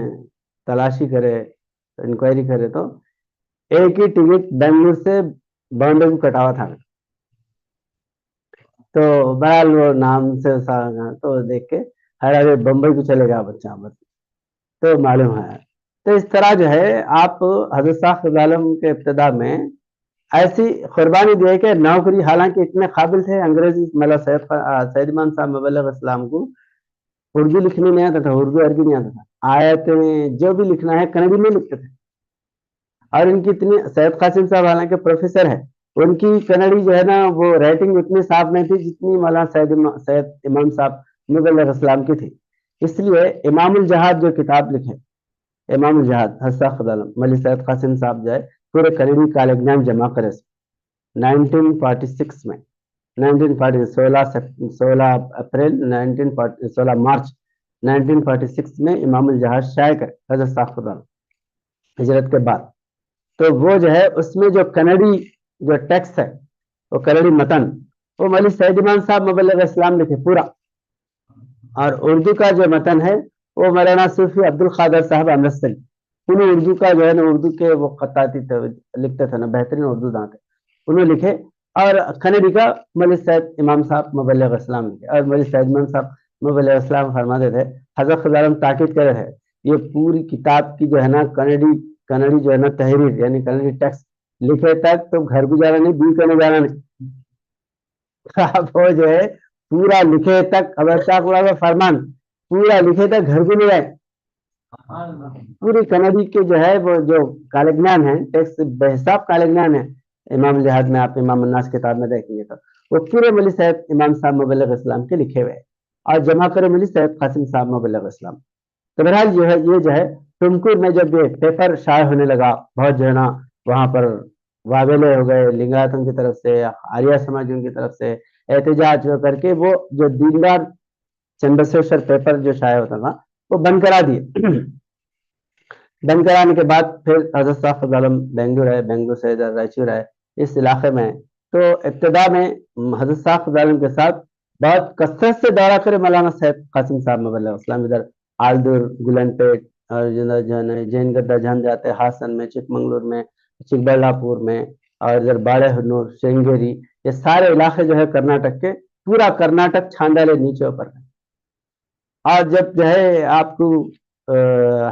تلاشی کرے انکوائری کرے تو ایک ہی ٹکٹ بنگلور سے بامبے کو کٹا ہوا تھا. تو بہرحال وہ نام سے تو دیکھ کے ہر بمبئی کو چلے گا بچہ بس تو معلوم ہے. تو اس طرح جو ہے آپ حضرت صاحب صلی اللہ علیہ وسلم کے ابتدا میں ایسی قربانی دیے کہ نوکری حالانکہ اتنے قابل تھے. انگریزی ملا سید ایمان صاحب مبلغ اسلام کو اردو لکھنے نہیں آتا تھا، اردو عربی نہیں آتا تھا، آیتیں جو بھی لکھنا ہے کنڑی میں لکھتے تھے. اور ان کی اتنی سید قاسم صاحب حالانکہ پروفیسر ہے، ان کی کنڑی جو ہے نا وہ رائٹنگ اتنی صاف نہیں تھی جتنی مولانا سید امام صاحب مبلغ اسلام کی تھی. اس لیے امام الجہاد جو کتاب لکھے، امام الجہاد حضرت مولوی سید قاسم صاحب جو ہے پورے کنڑی کالجنام جمع کرے 1946 میں 16 اپریل 16 مارچ 1946 میں امام الجہاد شائع کرے حضرت صاحب ہجرت کے بعد. تو وہ جو ہے اس میں جو کنڑی جو ٹیکسٹ ہے وہ کنڑی متن وہ مولوی سید امام صاحب مبلغ اسلام لکھے پورا. اور اردو کا جو متن ہے وہ مولانا صوفی عبد القادر صاحب امرتسری، انہیں اردو کا جو ہے نا اردو کے وہ خطاطی لکھتے تھے نا بہترین اردو داں تھے انہوں لکھے. اور کنڑی کا مولوی سید امام صاحب مبلغ اسلام لکھے. اور مولوی سید امام صاحب مبلغ اسلام فرماتے تھے حضرت خدا تاکید کرے تھے یہ پوری کتاب کی جو ہے نا کنڑی جو ہے نا تحریر یعنی کنڑی ٹیکسٹ لکھے تک تو گھر کو جانا نہیں دور کرنے جانا نہیں. وہ جو ہے پورا لکھے تک فرمان پورا لکھے تک گھر کو نہیں جائے. پوری کنڑی کے جو ہے وہ جو کالجنان ہے ٹیکسٹ بے حساب کالجنان ہے. امام الجہاد میں آپ امام الناس کتاب میں دیکھیں گے تو وہ پورے مولوی سید امام صاحب مبلغ اسلام کے لکھے ہوئے اور جمع کرے مولوی سید قاسم صاحب مبلغ اسلام. تو بہرحال جو ہے یہ جو ہے ٹمکور میں جب یہ پیپر شائع ہونے لگا بہت جو ہے نا وہاں پر واویلے ہو گئے لنگایتوں کی طرف سے آریہ سماجوں کی طرف سے احتجاج کر کے وہ جو دیندار چندرشیکھر پیپر جو شائع ہوتا تھا وہ بند کرا دیے. بند کرانے کے بعد پھر حضرت صاحب عالم بنگلور ہے، بنگلور سے ادھر رائچور ہے، اس علاقے میں تو ابتدا میں حضرت صاحب عالم کے ساتھ بہت کثرت سے دورہ کرے مولانا سید قاسم صاحب مبلغ اسلام، ادھر آلدور، گلن پیٹ اور جو ہے جین گڈا جہاں جاتے، ہاسن میں، چک منگلور میں، چکبلا پور میں، اور ادھر باڑے ہنور، شنگیری، یہ سارے علاقے جو ہے کرناٹک کے، پورا کرناٹک چھاندالے نیچے اوپر ہے۔ اور جب جو ہے آپ کو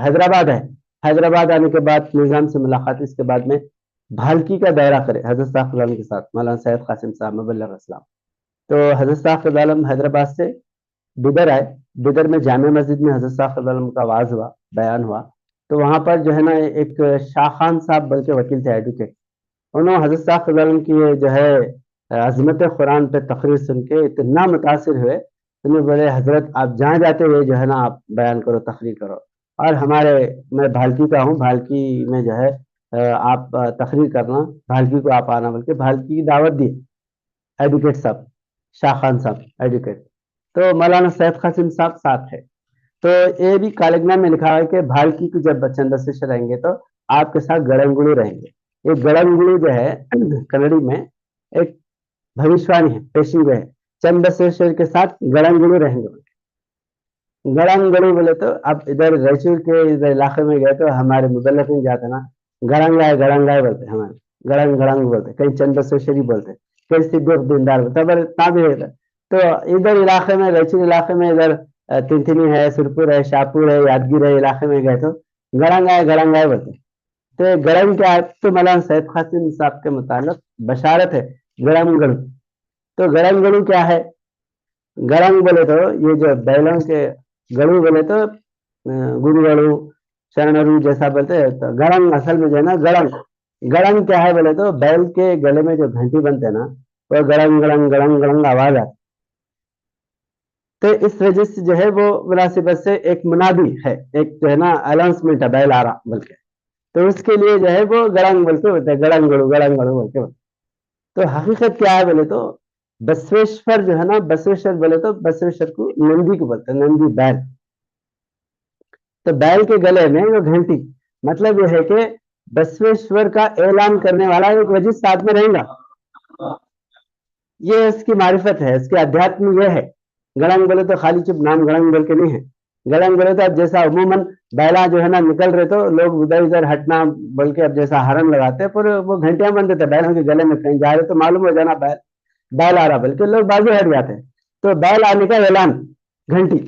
حیدرآباد ہے، حیدرآباد آنے کے بعد نظام سے ملاقات، اس کے بعد میں بھالکی کا دورہ کرے حضرت صاحب عالم کے ساتھ مولانا سید قاسم صاحب مبلغ اسلام۔ تو حضرت صاحب عالم حیدرآباد سے بدر آئے، بدر میں جامع مسجد میں حضرت صاحب عالم کا آواز ہوا، بیان ہوا، تو وہاں پر جو ہے نا ایک شاہ خان صاحب بلکہ وکیل تھے، ایڈوکیٹ، انہوں حضرت صاحب عالم کی جو ہے عظمت قرآن پہ تقریر سن کے اتنا متاثر ہوئے، انہیں بولے حضرت آپ جہاں جاتے ہوئے جو ہے نا آپ بیان کرو، تقریر کرو، اور ہمارے، میں بھالکی کا ہوں، بھالکی میں جو ہے آپ تقریر کرنا، بھالکی کو آپ آنا، بلکہ بھالکی کی دعوت دی ایڈوکیٹ صاحب، شاہ خان صاحب ایڈوکیٹ، تو مولانا سید قاسم صاحب ساتھ ہے۔ تو یہ بھی کالگنام میں لکھا ہے کہ بھالکی کو جب چندر شیشر رہیں گے تو آپ کے ساتھ گڑنگڑو رہیں گے۔ یہ گڑنگڑو جو ہے کنڑی میں ایک بھوشوانی ہے، پیشی ہے، چندر شیشر کے ساتھ گڑنگڑو رہیں گے۔ گڑنگڑو بولے تو اب ادھر رائچور کے ادھر علاقے میں گئے تو ہمارے مبلغین جاتے نا، گڑنگائے گڑنگائے بولتے، ہمارے گڑنگ گڑنگ بولتے، کئی چندر شیشری بولتے، کئی صدیق دیندار بولتے، پر تابع ہے۔ تو ادھر علاقے میں، رائچور علاقے میں ادھر تنتنی ہے، سرپور ہے، شاہپور ہے، یادگیر ہے، علاقے میں گئے تو گڑنگائے گڑنگائے بولتے۔ تو گڑنگ کیا ہے؟ تو مولانا سید قاسم صاحب کے متعلق بشارت ہے گڑنگ گڑو۔ تو گڑنگ گڑو کیا ہے؟ گڑنگ بولے تو یہ جو بیلوں کے گڑو بولے تو گرو گڑو، شرنرو جیسا بولتے ہیں، تو گڑنگ اصل میں جو ہے نا گڑنگ، گڑنگ کیا ہے بولے تو بیل کے گلے میں جو گھنٹی بنتے ہیں نا، وہ گڑنگ گڑنگ گڑنگ گڑنگ آواز آتی، تو اس وجہ سے جو ہے وہ مناسبت سے ایک منادی ہے، ایک جو ہے نا اناؤنسمنٹ ہے، بیل آ رہا بول کے، تو اس کے لیے جو ہے وہ گڑنگ بول کے بولتے ہیں، گڑنگ گڑو گڑنگ گڑو بول کے بولتے۔ تو حقیقت کیا ہے بولے تو بسویشور جو ہے نا، بسویشور بولے تو بسویشور کو نندی کو بولتے ہیں، نندی بیل، تو بیل کے گلے میں وہ گھنٹی، مطلب یہ ہے کہ بسویشور کا اعلان کرنے والا ایک وجہ ساتھ میں رہے گا، یہ اس کی معرفت ہے، اس کے ادھیاتم یہ ہے۔ گڑنگ بولے تو خالی چپ نام گڑنگ بول کے نہیں ہے، گڑنگ بولے تو اب جیسا عموماً بیلا جو ہے نا نکل رہے تو لوگ ادھر ادھر ہٹنا بول کے اب جیسا ہارن لگاتے، پر وہ گھنٹیاں بنتے تھے بیلوں کے گلے میں، کہیں جا رہے تو معلوم ہو جانا بیل آ رہا، بلکہ لوگ بازو ہٹ جاتے ہیں، تو بیل آنے کا اعلان، گھنٹی۔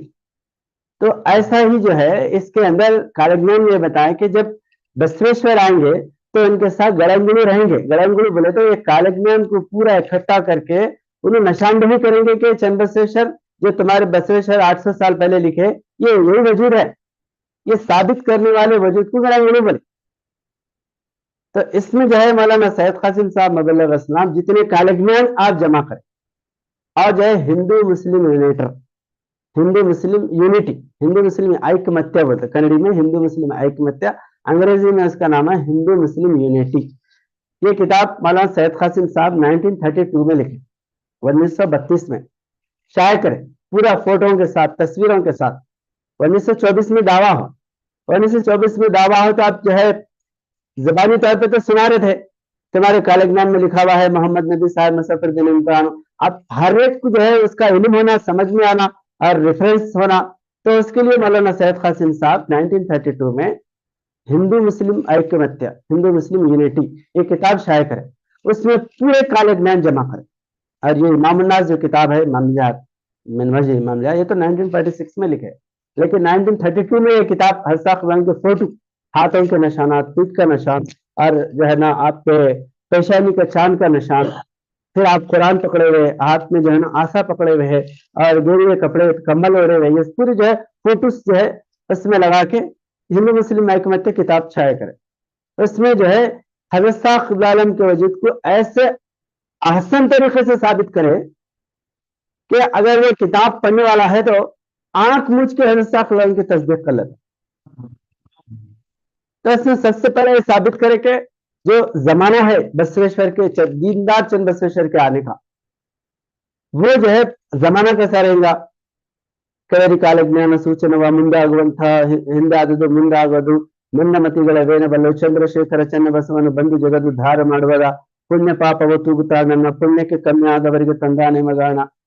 تو ایسا ہی جو ہے اس کے اندر کالگنان یہ بتائیں کہ جب بسویشور آئیں گے تو ان کے ساتھ گڑنگڑو رہیں گے۔ گڑنگڑو بولے تو یہ کالگنان کو پورا اکٹھا کر کے انہیں نشاندہی کریں گے کہ چندرشیشر جو تمہارے بسویشور 800 سال پہلے لکھے، یہ یہی وجود ہے، یہ ثابت کرنے والے وجود کو گڑنگڑو بولے۔ تو اس میں جو ہے مولانا سید قاسم صاحب مبلغ اسلام جتنے کالگنان آپ جمع کریں، اور جو ہے ہندو مسلم یونیٹر، ہندو مسلم یونٹی، ہندو مسلم ایکمتیہ بولتے، کنڑی میں ہندو مسلم ایکمتیہ، انگریزی میں اس کا نام ہے ہندو مسلم یونٹی۔ یہ کتاب مولانا سید قاسم صاحب 1932 میں لکھے، 1932 میں شائع کرے، پورا فوٹووں کے ساتھ، تصویروں کے ساتھ۔ 1924 میں دعویٰ ہو، 1924 میں دعویٰ ہو تو آپ جو ہے زبانی طور پہ تو سنا رہے تھے، تمہارے کالگنام میں لکھا ہوا ہے محمد نبی صاحب مسافر دین امتحان، اب ہر ایک کو جو ہے اس کا علم ہونا، سمجھ میں آنا اور ریفرنس ہونا، تو اس کے لیے مولانا سید قاسم صاحب 1932 میں ہندو مسلم ایکمتیہ، ہندو مسلم یونٹی، یہ کتاب شائع کرے، اس میں پورے کالگنان جمع کرے۔ اور یہ امام الناس جو کتاب ہے، مملات منوج امام یہ تو 1946 میں لکھے، لیکن 1932 میں یہ کتاب حضرت خان کے فوٹو، ہاتھوں کے نشانات، پیٹ کا نشان، اور جو ہے نا آپ کے پیشانی کا چاند کا نشان، پھر آپ قرآن پکڑے ہوئے، ہاتھ میں جو ہے نا آسا پکڑے ہوئے ہے، اور گیرے کپڑے کمبل اوڑے ہوئے، یہ پوری جو ہے فوٹوز جو ہے اس میں لگا کے ہندو مسلم ایکمتیہ کتاب شائع کرے۔ اس میں جو ہے حضرت صاحب عالم کے وجود کو ایسے احسن طریقے سے ثابت کرے کہ اگر وہ کتاب پڑھنے والا ہے تو آنکھ مجھ کے حضرت صاحب عالم کی تصدیق کر لیتا۔ تو اس میں سب سے پہلے یہ ثابت کرے کہ جو زمانہ ہے بسویشور کے دیندار چند بسویشور کے آنے کا، وہ جو ہے زمانہ کیسا رہے گا؟ ಕೈರಿ ಕಾಲಜ್ಞಾನ ಸೂಚನವ ಮುಂದಾಗುವಂತಹ ಹಿಂದಾದುದು ಮುಂದಾಗೋದು ನನ್ನ ಮತಿಗಳ ಬಲ್ಲು ಚಂದ್ರಶೇಖರ ಚನ್ನಬಸವನು ಬಂದು ಜಗದುದ್ಧಾರ ಮಾಡುವದ ಪುಣ್ಯ ಪಾಪವು ತೂಗುತ್ತಾ ನನ್ನ ಪುಣ್ಯಕ್ಕೆ ಕಮ್ಮಿ ಆದವರಿಗೆ ತಂದಾನೆ ಮಗಾಣ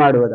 ಮಾಡುವುದ।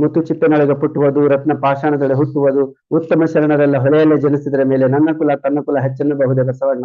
ಮುತ್ತು ಚಿಪ್ಪನೊಳಗೆ ಪುಟ್ಟುವುದು, ರತ್ನ ಪಾಷಾಣದೊಳಗೆ ಹುಟ್ಟುವುದು, ಉತ್ತಮ ಶರಣರೆಲ್ಲ ಹೊಳೆಯಲ್ಲೇ ಜನಿಸಿದರೆ ಮೇಲೆ ನನ್ನ ಕುಲ ತನ್ನ ಕುಲ ಹೆಚ್ಚೆನ್ನಬಹುದೇ ಬಸವಣ್ಣ।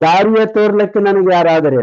ದಾರಿಯ ತೋರ್ಲಕ್ಕೆ ನನಗೆ ಯಾರಾದರೆ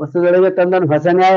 ವಸುದೊಳಗೆ ತಂದನು ಹೊಸ ನ್ಯಾಯ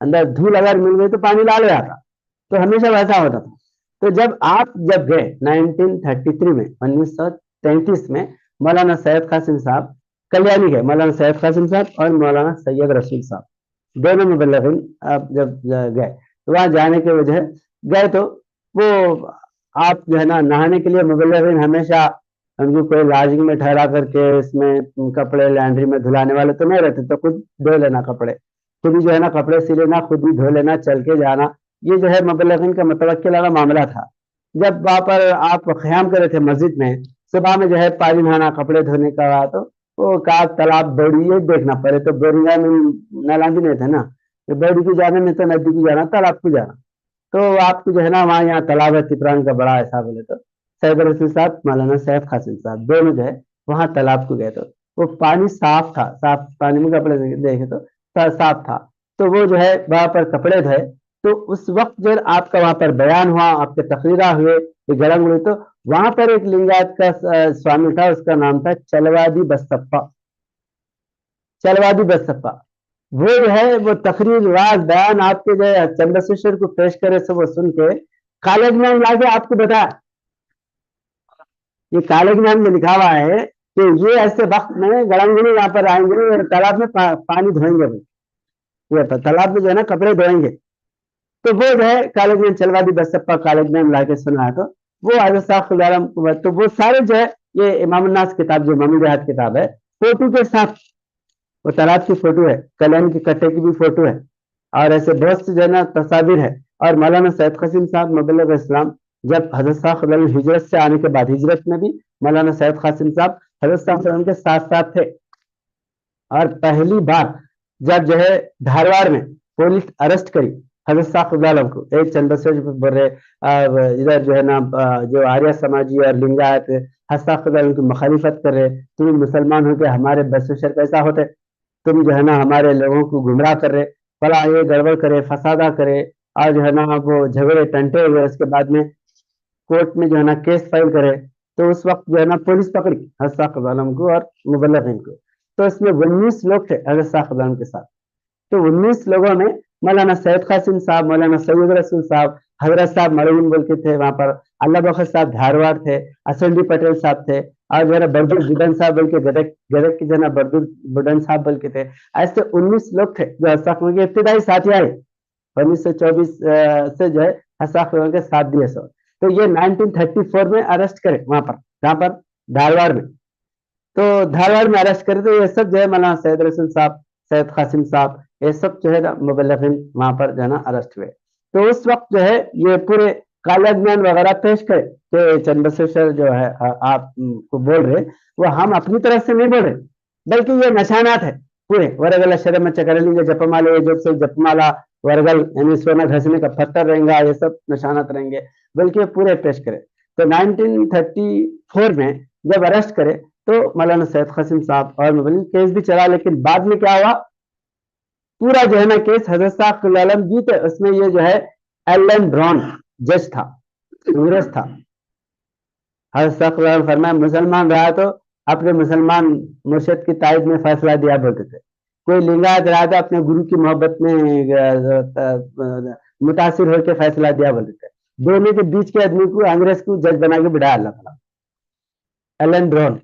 اندر دھول اگر مل گئی تو پانی لال ہو جاتا، تو ہمیشہ ویسا ہوتا تھا۔ تو جب گئے 1933 میں، 1933 میں مولانا سید قاسم صاحب کلیانی گئے، مولانا سید قاسم صاحب اور مولانا سید رسول صاحب دونوں مبلغین آپ جب گئے تو وہاں جانے کے وجہ گئے تو وہ آپ جو ہے نا نہانے کے لیے مبلغین ہمیشہ ان کو کوئی لاجنگ میں ٹھہرا کر کے اس میں کپڑے لانڈری میں دھلانے والے تو نہیں رہتے، تو خود دھو لینا کپڑے، خود ہی جو ہے نا کپڑے سی لینا، خود ہی دھو لینا، چل کے جانا، یہ جو ہے مبلغین کا متوکل والا معاملہ تھا۔ جب وہاں پر آپ قیام کرے تھے مسجد میں، صبح میں جو ہے پانی نہانا، کپڑے دھونے کا رہا تو وہ کا تالاب دوڑی یہ دیکھنا پڑے تو بورنگا میں نالا بھی نہیں تھا نا، دوڑی کو جانا نہیں تو ندی کو جانا، تالاب کو جانا، تو آپ کو جو ہے نا وہاں یہاں تالاب ہے کتران کا بڑا ایسا بولے تو سید رسول صاحب مولانا سید قاسم صاحب دونوں جو ہے وہاں تالاب کو گئے تو وہ پانی صاف تھا، صاف پانی میں کپڑے دیکھے تو صاف تھا، تو وہ جو ہے وہاں پر کپڑے دھوئے تو اس وقت جو آپ کا وہاں پر بیان ہوا، آپ کے تقریرہ ہوئے، یہ گرم ہوئے، تو وہاں پر ایک لنگایت کا سوامی تھا، اس کا نام تھا چلوادی بسپا، چلوادی بسپا، وہ جو ہے وہ تقریر راز بیان آپ کے جو ہے چندرشیشر کو پیش کرے سے وہ سن کے کالج میں لا کے آپ کو بتایا، یہ کالج میں ہم نے لکھا ہوا ہے کہ یہ ایسے وقت میں گڑنگڑی یہاں پر آئیں گے اور تالاب میں پانی دھوئیں گے، یہ تالاب میں جو ہے نا کپڑے دھوئیں گے، تو وہ جو ہے کالج میں چلوادی بسپا کالج میں لا کے سنا ہے، تو وہ حضرت صاحب تو وہ سارے جو ہے یہ امام الناس کتاب جو امام جہاد کتاب ہے فوٹو کے ساتھ، وہ تالاب کی فوٹو ہے، کلین کے کٹے کی بھی فوٹو ہے، اور ایسے بہت سے جو ہے نا تصاویر ہے، اور مولانا سید قاسم صاحب مبلغ اسلام جب حضرت صاحب ہجرت سے آنے کے بعد ہجرت میں بھی مولانا سید قاسم صاحب حضرت صاحب کے ساتھ ساتھ تھے، اور پہلی بار جب جو ہے دھارواڑ میں پولیس ارسٹ کری حضرت صاحب عالم کو، ایک چندرشیخر بول رہے ادھر جو ہے نا جو آریہ سماجی اور لنگایت حضرت صاحب عالم کی مخالفت کر رہے، تم مسلمان ہو کے ہمارے بسوشر کیسا ہوتے، تم جو ہے نا ہمارے لوگوں کو گمراہ کر رہے، فلاں یہ گڑبڑ کرے، فسادہ کرے، اور جو ہے نا وہ جھگڑے ٹنٹے ہوئے، اس کے بعد میں کورٹ میں جو ہے نا کیس فائل کرے، تو اس وقت جو ہے نا پولیس پکڑی حضرت صاحب عالم کو اور مبلغین کو، تو اس میں 19 لوگ تھے حضرت صاحب عالم کے ساتھ، تو 19 لوگوں میں مولانا سید قاسم صاحب، مولانا سید رسول صاحب، حضرت صاحب مروین بول کے تھے وہاں پر، اللہ بخش صاحب دھارواڑ تھے، اسندی پٹیل صاحب تھے، اور جو ہے نا بردر بدن صاحب بول کے گدک کے جو ہے نا بردر بدن صاحب بول کے تھے، ایسے 19 لوگ تھے جو حضرت کے ابتدائی ساتھی آئے 1924 سے جو ہے حضرت کے ساتھ دیے سو، تو یہ 1934 میں ارسٹ کرے وہاں پر، جہاں پر دھارواڑ میں، تو دھارواڑ میں ارسٹ کرے، تو یہ سب جو ہے مولانا سید رسول صاحب، سید قاسم صاحب، یہ سب جو ہے نا مبلغین وہاں پر جو ہے نا ارسٹ ہوئے، تو اس وقت جو ہے یہ پورے کالیاجمان وغیرہ پیش کرے کہ چندرشیخر جو ہے آپ کو بول رہے وہ ہم اپنی طرف سے نہیں بول رہے، بلکہ یہ نشانات ہے پورے ورگل شرم چکرلی جپمالے جب سے جپمالا ورگل یعنی سونا گھسنے کا پتھر رہیں گا، یہ سب نشانات رہیں گے، بلکہ پورے پیش کرے، تو 1934 میں جب ارسٹ کرے تو مولانا سید قاسم صاحب اور مبلغ کیس بھی چلا، لیکن بعد میں کیا ہوا، پورا جو ہے نا کیس حضرت صاحب عالم جیتے، اس میں یہ جو ہے ایلن برون جج تھا، انگریز تھا، حضرت صاحب عالم فرمایا مسلمان رہا تو اپنے مسلمان مرشد کی تائید میں فیصلہ دیا بولتے تھے، کوئی لنگایت رہا تو اپنے گرو کی محبت میں متاثر ہو کے فیصلہ دیا بولتے تھے، دونوں کے بیچ کے آدمی کو انگریز کو جج بنا کے بٹھایا اللہ تعالیٰ، ایلن برون،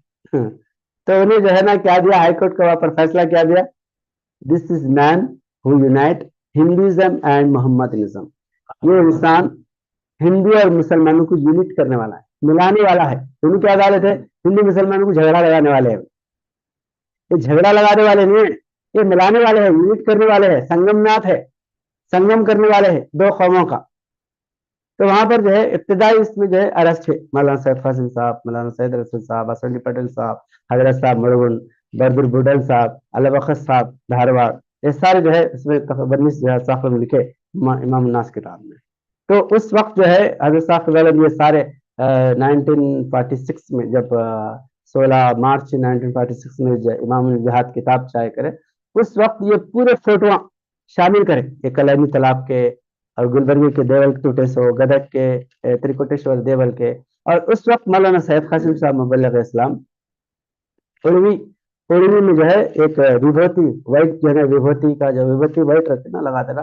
تو انہیں جو ہے نا کیا دیا، ہائی کورٹ کا وہاں پر فیصلہ کیا دیا، دس از مین ہو یونائٹ ہندوازم اینڈ محمدنزم، یہ انسان ہندو اور مسلمانوں کو یونٹ کرنے والا ہے، ملانے والا ہے، دونوں کی عدالت ہے، ہندو مسلمانوں کو جھگڑا لگانے والے ہیں، یہ جھگڑا لگانے والے نہیں ہیں، یہ ملانے والے ہیں، یونٹ کرنے والے ہیں، سنگم ناتھ ہے، سنگم کرنے والے ہیں دو قوموں کا، تو وہاں پر جو ہے ابتدائی اس میں جو ہے ارسٹ ہے مولانا سید قاسم صاحب، مولانا سید رسول صاحب، اسندی پٹیل صاحب، حضرت صاحب مرون، بردر بوڈل صاحب، اللہ بخش صاحب دھارواڑ، یہ سارے جو ہے اس میں 19 جو ہے صاحب نے لکھے امام الناس کتاب میں، تو اس وقت جو ہے حضرت صاحب یہ سارے 1946 میں جب 16 مارچ 1946 میں امام الجہاد کتاب شائع کرے، اس وقت یہ پورے فوٹواں شامل کرے کہ کلیمی تالاب کے اور گلبرگی کے دیول ٹوٹے سو، گدک کے ترکوٹیشور دیول کے، اور اس وقت مولانا سید قاسم صاحب مبلغ اسلام اڑوی میں جو ہے ایک وبھوتی وائٹ جو ہے نا وبھوتی کا جو وبھوتی وائٹ رکھتے نا لگاتے نا،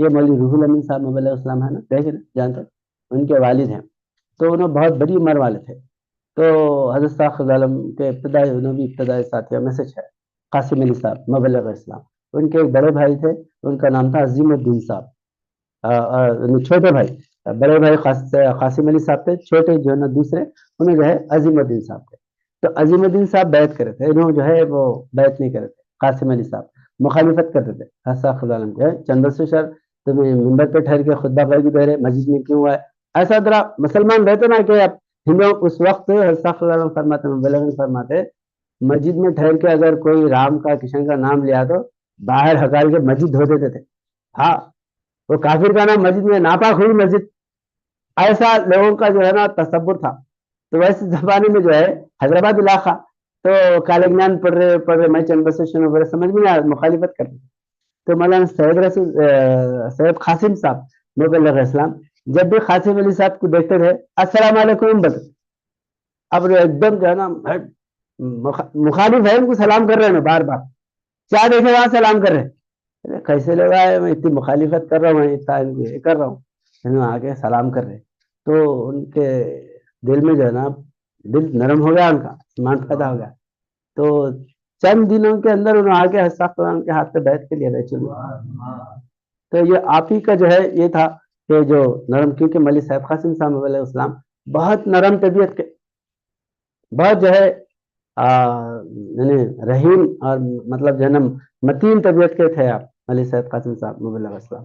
یہ مولوی روح الامین صاحب مبلغ اسلام ہے نا، دیکھ رہے جانتے، ان کے والد ہیں، تو انہوں بہت بڑی عمر والے تھے. تو حضرت صاحب خضر عالم کے ابتدائی ساتھیوں میں سے ہے قاسم علی صاحب مبلغ اسلام. ان کے ایک بڑے بھائی تھے، ان کا نام تھا عظیم الدین صاحب. چھوٹے بھائی، بڑے بھائی قاسم علی صاحب تھے، چھوٹے جو ہے نا دوسرے انہیں جو ہے عظیم الدین صاحب تھے. تو عظیم الدین صاحب بیعت کرے تھے، انہوں جو ہے وہ بیعت نہیں کرے تھے. قاسم علی صاحب مخالفت کرتے تھے حضرت صاحب خضر عالم کے. چند سے شر تمہیں ممبر پہ ٹھہر کے خطبہ پڑھی دے رہے، مسجد میں کیوں ہوا ہے؟ ایسا ذرا مسلمان رہتے نا کہ اب ہندو اس وقت حضرت صاحب خضر عالم فرماتے مبلغ فرماتے مسجد میں ٹھہر کے اگر کوئی رام کا کشن کا نام لیا تو باہر ہکال کے مسجد دھو دیتے تھے. ہاں، وہ کافر کا نام مسجد میں، ناپاک ہوئی مسجد، ایسا لوگوں کا جو ہے نا تصور تھا. تو ویسے زمانے میں جو ہے حیدرآباد علاقہ تو کالے جان پڑھ رہے میں چند بسیشن وغیرہ سمجھ میں آیا، مخالفت کر رہے. تو مولانا سید قاسم صاحب مبلغ اسلام جب بھی قاسم علی صاحب کو دیکھتے تھے السلام علیکم بس. اب ایک دم جو ہے نا مخالف ہے ان کو سلام کر رہے ہیں بار بار، کیا دیکھے وہاں سلام کر رہے ہیں. کیسے لوگ آئے، میں اتنی مخالفت کر رہا ہوں، میں اتنا یہ کر رہا ہوں، آگے سلام کر رہے. تو ان کے دل میں جو ہے نا دل نرم ہو گیا، ان کا ایمان پیدا ہو گیا. تو چند دنوں کے اندر انہوں آگے قرآن کے ہاتھ پہ بیٹھ کے لیے بیچ. تو یہ آپ ہی کا جو ہے یہ تھا کہ جو نرم، کیونکہ مولوی سید قاسم صاحب علیہ السلام بہت نرم طبیعت کے، بہت جو ہے یعنی رحیم اور مطلب جو ہے نا متین طبیعت کے تھے آپ مولوی سید قاسم صاحب مبلغ اسلام.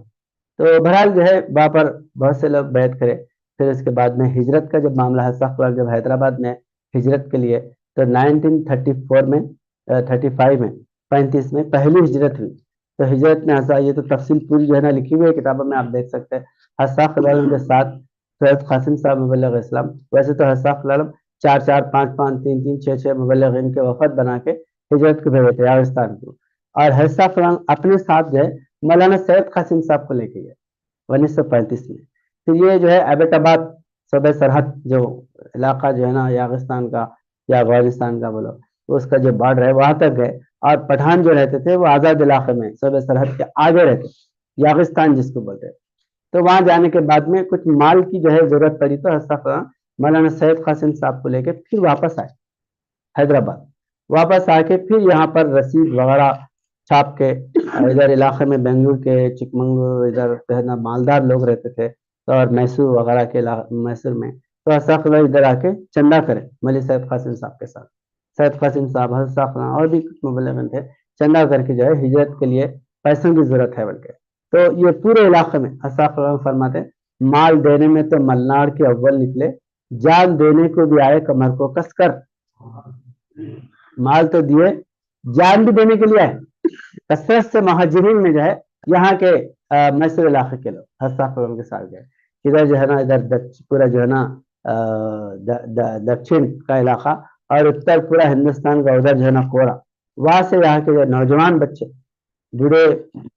تو بہرحال جو ہے وہاں پر بہت سے لوگ بیعت کرے. پھر اس کے بعد میں ہجرت کا جب معاملہ ہے، جب حیدرآباد میں ہجرت کے لیے تو 1934 میں 35 میں 35 میں پہلی ہجرت ہوئی. تو ہجرت میں ایسا، یہ تو تفصیل پوری جو ہے نا لکھی ہوئی ہے کتابوں میں، آپ دیکھ سکتے ہیں. حضرت صاحب کے ساتھ سید قاسم صاحب مبلغ اسلام، ویسے تو حضرت صاحب 4 5 5 3 3 6 مبلغین کے وفد بنا کے ہجرت کو بھیجے تھے راجستھان کو. اور حضرت صاحب اپنے ساتھ جو ہے مولانا سید قاسم صاحب کو لے کے گئے 1935 میں. تو یہ جو ہے ایبٹ آباد صوبہ سرحد جو علاقہ جو ہے نا یاغستان کا یا افغانستان کا بولو، اس کا جو بارڈر ہے وہاں تک گئے. اور پٹھان جو رہتے تھے وہ آزاد علاقے میں صوبہ سرحد کے آگے رہتے، یاغستان جس کو بولتے. تو وہاں جانے کے بعد میں کچھ مال کی جو ہے ضرورت پڑی تو حضرت مولانا سید قاسم صاحب کو لے کے پھر واپس آئے حیدرآباد. واپس آ کے پھر یہاں پر رسید وغیرہ چھاپ کے ادھر علاقے میں بنگلور کے چکمنگلور ادھر جو ہے نا مالدار لوگ رہتے تھے اور میسور وغیرہ کے میسور میں، تو حضرت ادھر آ کے چندہ کرے مولوی سید قاسم صاحب کے ساتھ. سید قاسم صاحب، حضرت اور بھی کچھ مبلغین تھے، چندہ کر کے جو ہے ہجرت کے لیے پیسوں کی ضرورت ہے بلکہ. تو یہ پورے علاقے میں حضرت فرماتے مال دینے میں تو ملناڑ کے اول نکلے، جان دینے کو بھی آئے کمر کو کس کر. مال تو دیے، جان بھی دینے کے لیے آئے. کثرت سے مہاجرین میں جو ہے یہاں کے میسور علاقے کے لوگ حضرت کے ساتھ گئے. ادھر جو ہے نا ادھر پورا جو ہے نا دکچن کا علاقہ اور اتر پورا ہندوستان کا ادھر جو ہے نا کورا، وہاں سے یہاں کے جو نوجوان بچے بوڑھے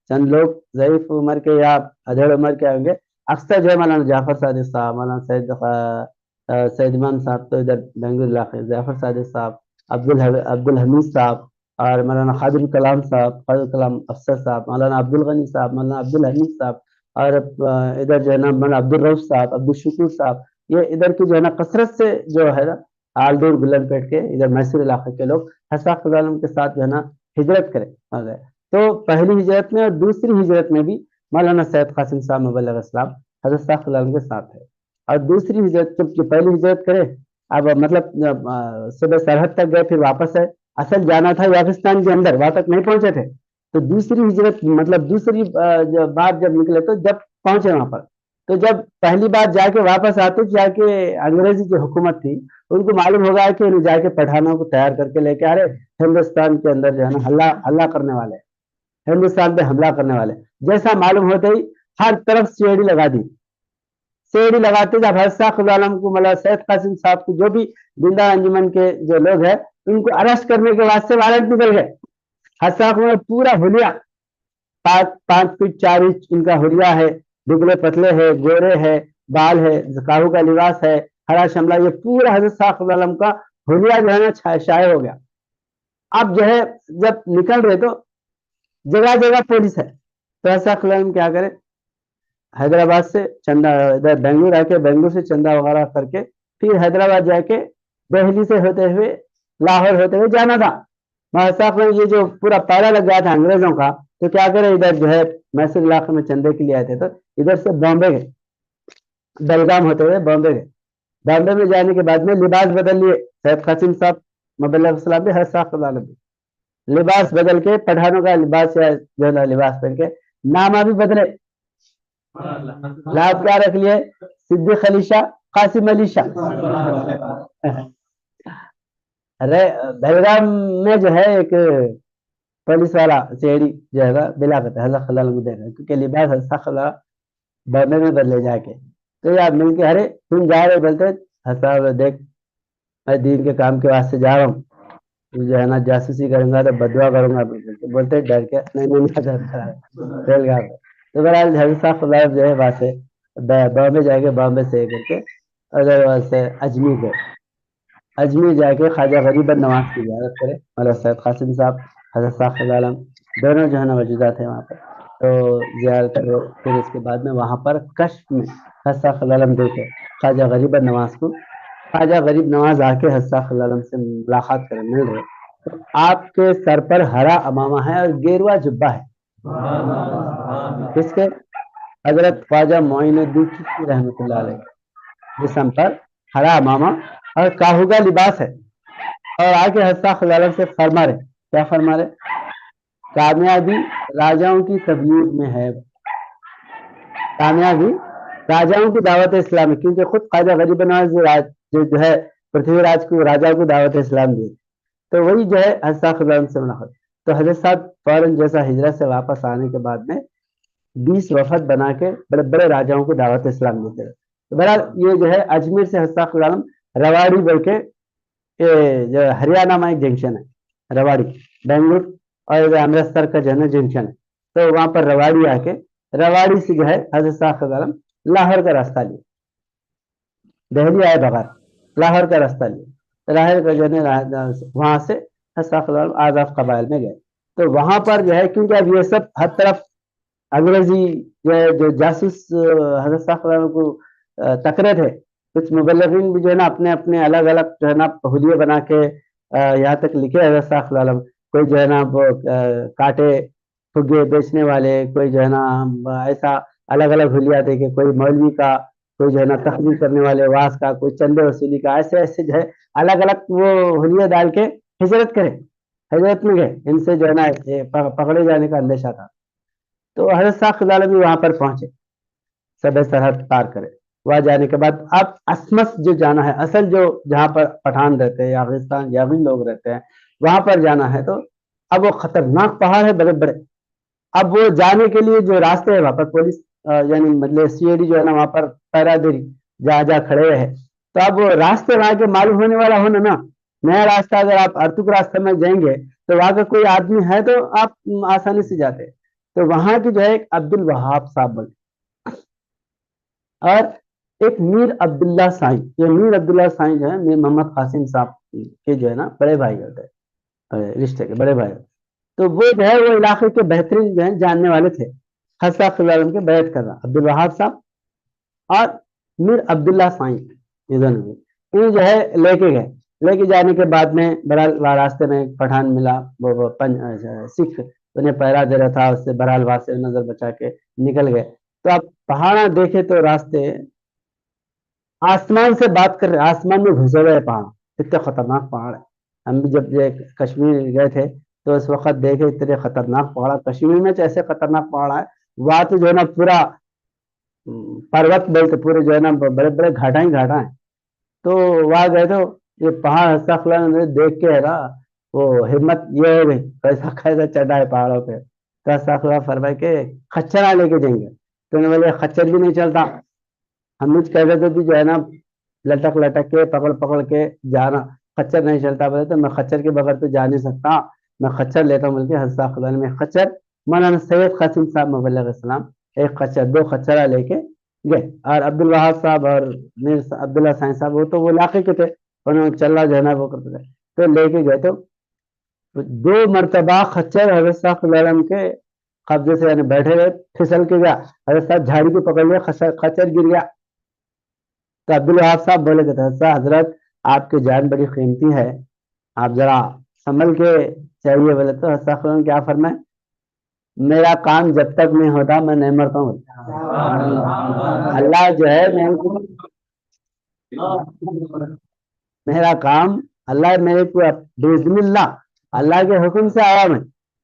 چند لوگ ضعیف عمر کے یا ادھیڑ عمر کے آئیں گے، اکثر جو ہے مولانا جعفر صادق صاحب، مولانا سید امام صاحب تو ادھر بنگلور علاقے، جعفر صادق صاحب، عبد الحمید صاحب اور مولانا خادر کلام صاحب، خادر کلام افسر صاحب، مولانا عبد الغنی صاحب، مولانا عبد الحمید صاحب اور ادھر جو ہے نا مولانا عبد الروف صاحب، عبد الشکور صاحب، یہ ادھر کی جو ہے نا کثرت سے جو ہے نا آلدور بلند پیٹ کے ادھر میسور علاقے کے لوگ حضرت کے ساتھ جو ہے نا ہجرت کرے آ گئے. تو پہلی ہجرت میں اور دوسری ہجرت میں بھی مولانا سید قاسم صاحب مبلغ اسلام حضرت صاحب کے ساتھ ہے. اور دوسری ہجرت جب پہلی ہجرت کرے اب مطلب صبح سرحد تک گئے پھر واپس ہے، اصل جانا تھا یاغستان کے اندر، وہاں تک نہیں پہنچے تھے. تو دوسری ہجرت مطلب دوسری بار جب نکلے تو جب پہنچے وہاں پر، تو جب پہلی بار جا کے واپس آتے جا کے انگریزی جو حکومت تھی ان کو معلوم ہوگا کہ انہیں جا کے پٹھانوں کو تیار کر کے لے کے آ رہے ہندوستان کے اندر جو ہے نا حملہ کرنے والے، ہندوستان پہ حملہ کرنے والے. جیسا معلوم ہوتے ہی ہر طرف سیڑھی لگا دی. سیڑھی لگاتے جب حضرت عالم کو مولانا سید قاسم صاحب کو جو بھی زندہ انجمن کے جو لوگ ہیں ان کو اریسٹ کرنے کے واسطے وارنٹ نکل گئے. حضرت میں پورا حلیہ 5 فٹ 4 انچ ان کا حلیہ ہے، دبلے پتلے ہے، گورے ہے، بال ہے، کاہو کا لباس ہے، ہرا شملہ، یہ پورا حضرت صاحب عالم کا حلیہ جو ہے نا شائع ہو گیا. اب جو ہے جب نکل رہے تو جگہ جگہ پولیس ہے، تو حضرت عالم کیا کرے حیدرآباد سے چندہ ادھر بنگلور آ کے بنگلور سے چندہ وغیرہ کر کے پھر حیدرآباد جا کے دہلی سے ہوتے ہوئے لاہور ہوتے ہوئے جانا تھا. صاحب یہ جو پورا پہلا لگ گیا تھا انگریزوں کا تو کیا کرے ادھر جو ہے میسور علاقے میں چندے کے لیے آئے تھے تو ادھر سے بامبے گئے, بیلگام ہوتے ہوئے بامبے گئے. بامبے میں جانے کے بعد میں لباس بدل لیے سید قاسم صاحب مبلغ السلام بھی ہر صاحب لباس بدل کے پٹھانوں کا لباس یا جو ہے لباس پہن کے نامہ بھی بدلے. نام کیا رکھ لیے؟ صدیق علی شاہ, قاسم علی شاہ. ارے بیلگام میں جو ہے ایک پولیس والا چیڑی جو ہے بلا کرتا ہے حضرت خلال کو دیکھ رہا کیونکہ لباس حضرت خلال بامبے میں بدلے جا کے تو یار مل کے ارے تم جا رہے بولتے صاحب دیکھ میں دین کے کام کے واسطے جا رہا ہوں, جو ہے نا جاسوسی کروں گا تو بدعا کروں گا. بولتے ڈر کے نہیں بیلگام تو بہرحال حضرت صاحب خلال جو ہے وہاں سے بامبے جا کے بامبے سے کر کے اگر وہاں سے اجمیر گئے. اجمیر جا کے خواجہ غریب نواز کی زیارت کرے مولانا سید قاسم صاحب حضرت صاحب عالم دونوں جو ہے نا موجودہ تھے وہاں پر تو زیارت کرو. پھر اس کے بعد میں وہاں پر کشف میں حضرت صاحب عالم دیکھے خواجہ غریب نواز کو. خواجہ غریب نواز آ کے حضرت صاحب عالم سے ملاقات کرے مل رہے تو آپ کے سر پر ہرا امامہ ہے اور گیروا جبہ ہے. کس کے؟ حضرت خواجہ معین الدین چشتی رحمۃ اللہ علیہ جسم پر ہرا امامہ اور کاہو کا لباس ہے اور آگے حضرت خلال سے فرما رہے کیا فرما رہے؟ کامیابی راجاؤں کی تبلیغ میں ہے. کامیابی راجاؤں کی دعوت اسلام, کیونکہ خود خواجہ غریب نواز جو ہے پرتھوی راج کو راجا کو دعوت اسلام دی تو وہی جو ہے حضرت خلال سے ملاقات. تو حضرت صاحب فوراً جیسا ہجرت سے واپس آنے کے بعد میں 20 وفد بنا کے بڑے بڑے راجاؤں کو دعوت اسلام دیتے رہے. تو بہرحال یہ جو ہے اجمیر سے حضرت خلال رواڑی بول کے جو ہریانہ میں ایک جنکشن ہے رواڑی, بنگلور اور امرتسر کا جو ہے نا جنکشن ہے تو وہاں پر رواڑی آ کے رواڑی سے جو ہے حضرت صاحب لاہور کا راستہ لیا. دہلی آئے بغیر لاہور کا راستہ لیا. لاہور کا جو ہے وہاں سے حضرت صاحب آزاد قبائل میں گئے. تو وہاں پر جو ہے کیونکہ اب یہ سب ہر طرف انگریزی جو ہے جو جاسوس حضرت صاحب کو ٹکرے تھے کچھ مبلغین بھی جو ہے نا اپنے اپنے الگ الگ جو ہے نا حلیے بنا کے یہاں تک لکھے حضرت صاحب عالم. کوئی جو ہے نا وہ کاٹے پھگے بیچنے والے, کوئی جو ہے نا ایسا الگ الگ حلیہ دے کے, کوئی مولوی کا, کوئی جو ہے نا تقریر کرنے والے واس کا, کوئی چندے وصولی کا, ایسے ایسے جو ہے الگ الگ وہ حلیہ ڈال کے ہجرت کرے. ہجرت میں گئے ان سے جو ہے نا پکڑے جانے کا اندیشہ تھا تو حضرت صاحب عالم بھی وہاں پر پہنچے سب سرحد پار کرے. وہاں جانے کے بعد اب اسمس جو جانا ہے اصل جو جہاں پر پٹھان رہتے ہیں یاغستان یاغی لوگ رہتے ہیں وہاں پر جانا ہے تو اب وہ خطرناک پہاڑ ہے بڑے بڑے. اب وہ جانے کے لیے جو راستے ہے وہاں پر پولیس یعنی مطلب سی ڈی جو ہے نا وہاں پر پیرا دری جہاں جہاں کھڑے رہے تو اب وہ راستے وہاں کے معلوم ہونے والا ہونا نا. نیا راستہ اگر آپ ارتک راستہ میں جائیں گے تو وہاں کا کوئی آدمی ہے تو آپ آسانی سے جاتے. تو وہاں کی جو ہے ایک عبد الوہاب صاحب بولتے اور ایک میر عبداللہ سائیں. یہ میر عبداللہ سائیں جو ہے میر محمد قاسم صاحب کے جو ہے نا بڑے بھائی ہوتے ہیں رشتے کے بڑے بھائی. تو وہ جو ہے وہ علاقے کے بہترین جو ہے جاننے والے تھے حضرت صلی اللہ علیہ وسلم کے بیعت کر رہا عبد الوہاب صاحب اور میر عبداللہ سائیں یہ دونوں یہ جو ہے لے کے گئے. لے کے جانے کے بعد میں بہرحال راستے میں ایک پٹھان ملا وہ سکھ انہیں پہرا دے رہا تھا اس سے بہرحال وہاں سے نظر بچا کے نکل گئے. تو آپ پہاڑ دیکھے تو راستے آسمان سے بات کر رہے آسمان میں گھسے ہوئے پہاڑ اتنے خطرناک پہاڑ ہے. ہم بھی جب کشمیر گئے تھے تو اس وقت دیکھے اتنے خطرناک پہاڑ کشمیر میں ایسے خطرناک پہاڑ ہے وہاں تو جو ہے نا پورا پروت بولتے پورے جو ہے نا بڑے بڑے گھاٹا ہی گھاٹا ہیں. تو وہاں گئے تو یہ پہاڑ حضرت نے دیکھ کے ہے نا وہ ہمت یہ ہو گئی کیسا کیسا چڑھا ہے پہاڑوں پہ. تو حضرت فرمائے کہ خچرا لے کے جائیں گے تو انہوں نے بولے خچر بھی نہیں چلتا. ہم کچھ کہہ رہے تھے کہ جو ہے نا لٹک لٹک کے پکڑ پکڑ کے جانا خچر نہیں چلتا. بولے تو میں خچر کے بغیر تو جا نہیں سکتا میں خچر لیتا ہوں. بلکہ حضرت خدا میں خچر مولانا سید قاسم صاحب مبلغ السلام ایک خچر دو خچرا لے کے گئے. اور عبد الوہاب صاحب اور میر عبداللہ سائیں صاحب وہ تو وہ علاقے کے تھے انہوں نے چلنا جو ہے نا وہ کرتے تھے تو لے کے گئے. تو 2 مرتبہ خچر حضرت صاحب علیہ وسلم کے قبضے سے یعنی بیٹھے ہوئے پھسل کے گیا، حضرت صاحب جھاڑی کو پکڑ لیا، خچر گر گیا. تو عبدالوہاب صاحب بولے کہ حضرت آپ کی جان بڑی قیمتی ہے، آپ ذرا سنبھل کے چاہیے. بولے تو حضرت صاحب نے کیا فرمائے، میرا کام جب تک نہیں ہوتا میں نہیں مرتا ہوں. اللہ جو ہے میرا کام، اللہ میرے کو بسم اللہ اللہ کے حکم سے آیا میں،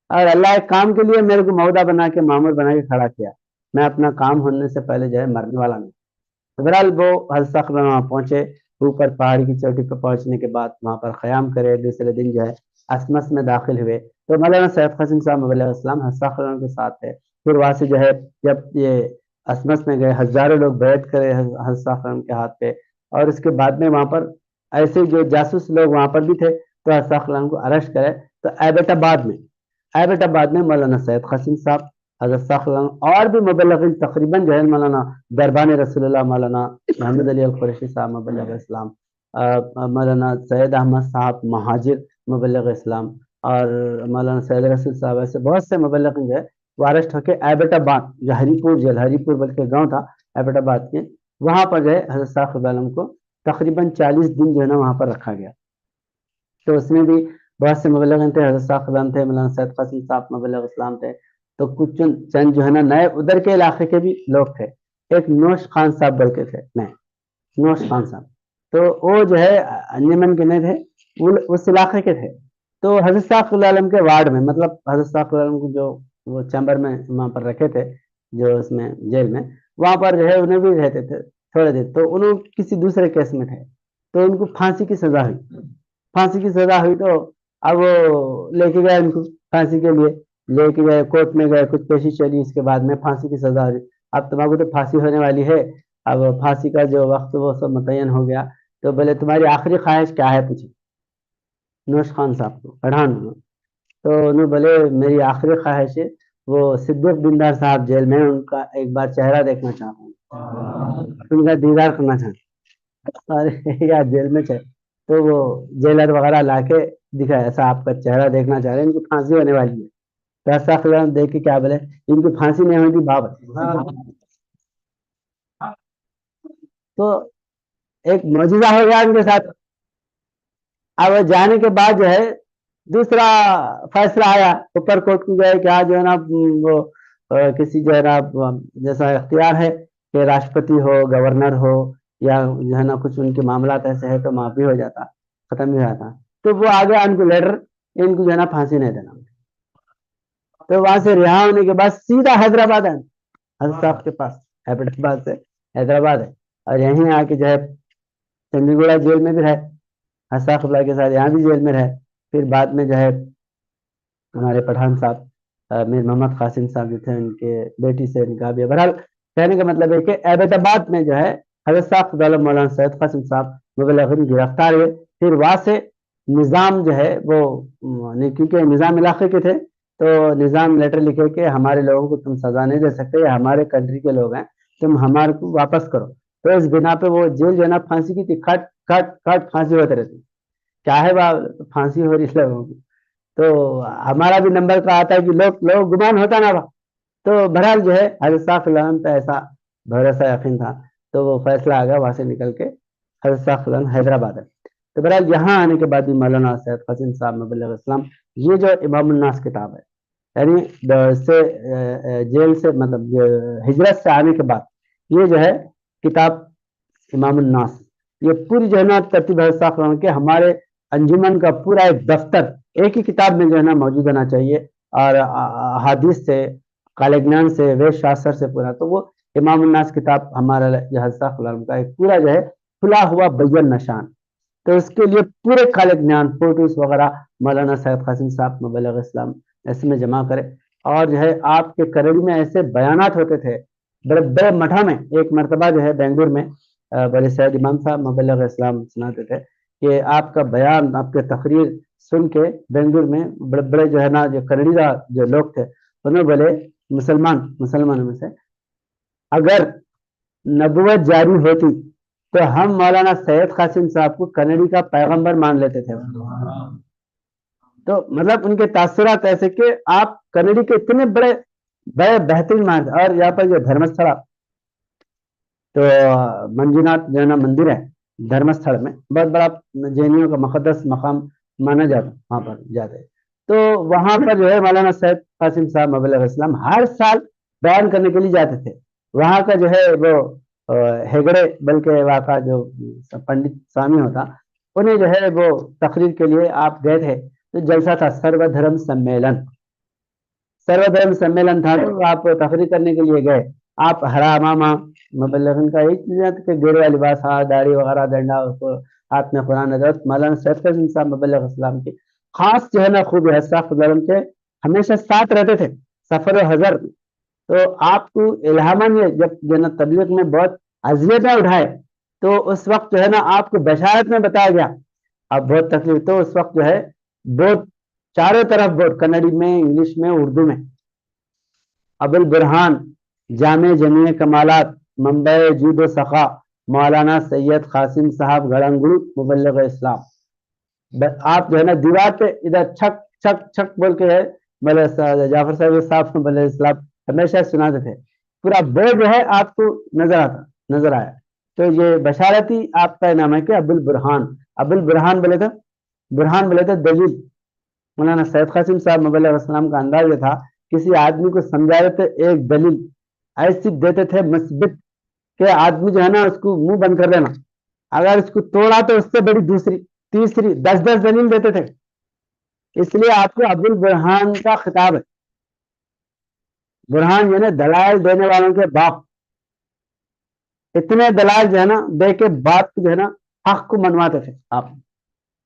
اور اللہ ایک کام کے لیے میرے کو مودا بنا کے معمور بنا کے کھڑا کیا، میں اپنا کام ہونے سے پہلے جو ہے مرنے والا نہیں. تو بہرحال وہ حضرت صاحب وہاں پہنچے، اوپر پہاڑی کی چوٹی پر پہنچنے کے بعد وہاں پر قیام کرے. دوسرے دن جو ہے اسمس میں داخل ہوئے. تو مولانا سید قاسم صاحب مبلغ اسلام حضرت صاحب کے ساتھ ہے. پھر وہاں سے جو ہے جب یہ اسمس میں گئے، ہزاروں لوگ بیعت کرے حضرت صاحب کے ہاتھ پہ. اور اس کے بعد میں وہاں پر ایسے جو جاسوس لوگ وہاں پر بھی تھے تو حضرت صاحب کو اریسٹ کرے. تو ایبٹ آباد میں مولانا سید قاسم صاحب، حضرت صاحب اور بھی مبلغین تقریباً جو ہے مولانا دربان رسول اللہ مولانا محمد علی القریشی صاحب مبلغ اسلام، مولانا سید احمد صاحب مہاجر مبلغ اسلام، اور مولانا سید رسول صاحب، ایسے بہت سے مبلغین جو ہے وہ اریسٹ ہو کے ایبٹ آباد جو ہری پور جیل، ہری پور بلکہ گاؤں تھا ایبٹ آباد کے، وہاں پر جو ہے حضرت صاحب عالم کو تقریباً 40 دن جو ہے نا وہاں پر رکھا گیا. تو اس میں بھی بہت سے مبلغین تھے، حضرت صاحب تھے، مولانا سید قاسم صاحب مبلغ اسلام تھے. تو کچھ چند جو ہے نا نئے ادھر کے علاقے کے بھی لوگ تھے. ایک نوش خان صاحب بول کے تھے، نئے نوش خان صاحب، تو وہ جو ہے انجمن کے نہیں تھے، اس علاقے کے تھے. تو حضرت صاحب عالم کے وارڈ میں، مطلب حضرت صاحب عالم کو جو وہ چیمبر میں وہاں پر رکھے تھے، جو اس میں جیل میں، وہاں پر جو ہے انہیں بھی رہتے تھے تھوڑے دن. تو انہوں کسی دوسرے کیس میں تھے، تو ان کو پھانسی کی سزا ہوئی. تو اب وہ لے کے گئے ان کو پھانسی کے لیے، لے کے گئے کورٹ میں گئے، کچھ کوشش چلی، اس کے بعد میں پھانسی کی سزا ہوئی. اب تمہارے تو پھانسی ہونے والی ہے، اب پھانسی کا جو وقت وہ سب متعین ہو گیا. تو بولے تمہاری آخری خواہش کیا ہے، پوچھی نوش خان صاحب کو، پڑھان. تو انہوں بولے میری آخری خواہش ہے وہ صدیق بندار صاحب جیل میں، ان کا ایک بار چہرہ دیکھنا چاہتا ہوں، ان کا دیدار کرنا چاہتا ہوں. اور یا جیل میں تو وہ جیلر وغیرہ لا کے دکھا، ایسا آپ کا چہرہ دیکھنا چاہ رہے ہیں، ان کو پھانسی ہونے والی ہے. تو ایسا خیال دیکھ کے کیا بولے، ان کو پھانسی نہیں ہوئی تھی بابر. تو ایک معجزہ ہو گیا ان کے ساتھ. اب جانے کے بعد جو ہے دوسرا فیصلہ آیا اوپر کورٹ کی، گئے کیا جو ہے نا وہ کسی جو ہے نا جیسا اختیار ہے کہ راشٹرپتی ہو، گورنر ہو، یا جو ہے نا کچھ ان کے معاملات ایسے ہے تو معافی ہو جاتا، ختم ہو جاتا. تو وہ آگے ان کو لیٹر، ان کو جو ہے نا پھانسی نہیں دینا. تو وہاں سے رہا ہونے کے بعد سیدھا حیدرآباد ہے، حضرت صاحب کے پاس حیدرآباد سے حیدرآباد ہے. اور یہیں آ کے جو ہے چندی گوڑا جیل میں بھی رہے حضرت صاحب کے ساتھ، یہاں بھی جیل میں رہے. پھر بعد میں جو ہے ہمارے پٹھان صاحب میر محمد قاسم صاحب جو تھے، ان کے بیٹی سے نکاح بھی. بہرحال کہنے کا مطلب ہے کہ ایبٹ آباد میں جو ہے حضرت صاحب مولانا سید قاسم صاحب مبلغین گرفتار ہوئے. پھر وہاں سے نظام جو ہے وہ، کیونکہ نظام علاقے کے تھے، تو نظام لیٹر لکھے کہ ہمارے لوگوں کو تم سزا نہیں دے سکتے، یہ ہمارے کنٹری کے لوگ ہیں، تم ہمارے کو واپس کرو. تو اس بنا پہ وہ جیل جو ہے نا پھانسی کی تھی، کٹ کٹ کٹ پھانسی ہوتے رہتی. کیا ہے پھانسی ہو رہی لوگوں کی، تو ہمارا بھی نمبر کا آتا ہے کہ لوگ گمان ہوتا نا. تو بہرحال جو ہے حضرت صاحب پہ ایسا بھروسہ یقین تھا، تو وہ فیصلہ آ گیا وہاں سے نکل کے حضرت صاحب حیدرآباد ہے. تو بہرحال یہاں آنے کے بعد بھی مولانا سید قاسم صاحب مبلغ اسلام، یہ جو امام الناس کتاب ہے، یعنی سے جیل سے مطلب ہجرت سے آنے کے بعد یہ جو ہے کتاب امام الناس، یہ پوری جو ہے نا ترتیب حضرت صاحب کے ہمارے انجمن کا پورا ایک دفتر ایک ہی کتاب میں جو ہے نا موجود ہونا چاہیے، اور حدیث سے، کالگنان سے، وید شاستر سے پورا. تو وہ امام الناس کتاب ہمارا حضرت صاحب کا ایک پورا جو ہے کھلا ہوا بیان نشان. تو اس کے لیے پورے کالگنان فوٹوز وغیرہ مولانا سید قاسم صاحب مبلغ اسلام اس میں جمع کرے. اور جو ہے آپ کے کریڑی میں ایسے بیانات ہوتے تھے بڑے بڑے مٹھا میں. ایک مرتبہ جو ہے بنگلور میں بڑے سید امام صاحب مبلغ اسلام سناتے تھے کہ آپ کا بیان، آپ کے تقریر سن کے بنگلور میں بڑے بڑے جو ہے نا جو کنڑیدہ جو لوگ تھے، انہوں بولے مسلمانوں میں سے اگر نبوت جاری ہوتی تو ہم مولانا سید قاسم صاحب کو کنڑی کا پیغمبر مان لیتے تھے. تو مطلب ان کے تاثرات ایسے کہ آپ کنڑی کے اتنے بڑے بہترین مارگ. اور یہاں پر جو دھرمستھلا تو منجونات جو ہے نا مندر ہے دھرمستھل میں، بہت بڑا جینیوں کا مقدس مقام مانا جاتا ہے، وہاں پر جاتے ہیں. تو وہاں پر جو ہے مولانا سید قاسم صاحب مبلغ اسلام ہر سال بیان کرنے کے لیے جاتے تھے. وہاں کا جو ہے وہ ہیگڑے بلکہ وہاں کا جو پنڈت سوامی ہوتا، انہیں جو ہے وہ تقریر کے لیے آپ گئے تھے. تو جلسہ تھا سرو دھرم سمیلن، سرو دھرم سمیلن تھا. تو آپ تقریر کرنے کے لیے گئے. آپ ہرا ماما مبلغن کا ایک چیز کہ گیروا لباس، داڑھی وغیرہ ڈنڈا، اس کو ہاتھ میں قرآن حضرت مولانا سید قاسم صاحب مبلغ اسلام کی خاص جو ہے نا خوب ہے سخت ظلم کے ہمیشہ ساتھ رہتے تھے سفر و حضر. تو آپ کو الہامن یہ جب جو ہے نا تبلیغ میں بہت اذیتیں اٹھائے، تو اس وقت جو ہے نا آپ کو بشارت میں بتایا گیا اب بہت تکلیف. تو اس وقت جو ہے بہت چاروں طرف بہت کنڑی میں، انگلش میں، اردو میں ابو البرہان جامع جمیع کمالات منبع جود و سخا مولانا سید قاسم صاحب گڑنگو مبلغ اسلام. آپ جو ہے نا دیوار پہ ادھر چھک چھک چھک بول کے ہے جعفر صاحب مبلغ اسلام ہمیشہ سناتے تھے. پورا بورڈ جو ہے آپ کو نظر آیا. تو یہ بشارتی آپ کا نام ہے کہ ابو البرہان. ابو البرہان بولے تھے، برہان بولے تھے دلیل. مولانا سید قاسم صاحب مبلغ اسلام کا انداز یہ تھا کسی آدمی کو سمجھا رہے تھے ایک دلیل ایسی دیتے تھے مثبت کہ آدمی جو ہے نا اس کو منہ بند کر لینا، اگر اس کو توڑا تو اس سے بڑی دوسری تیسری 10 دلیل دیتے تھے. اس لیے آپ کو ابو البرہان کا خطاب ہے. برہان یعنی دلائل دینے والوں کے باپ. اتنے دلائل جو ہے نا دے کے بات جو ہے نا حق کو منواتے تھے آپ.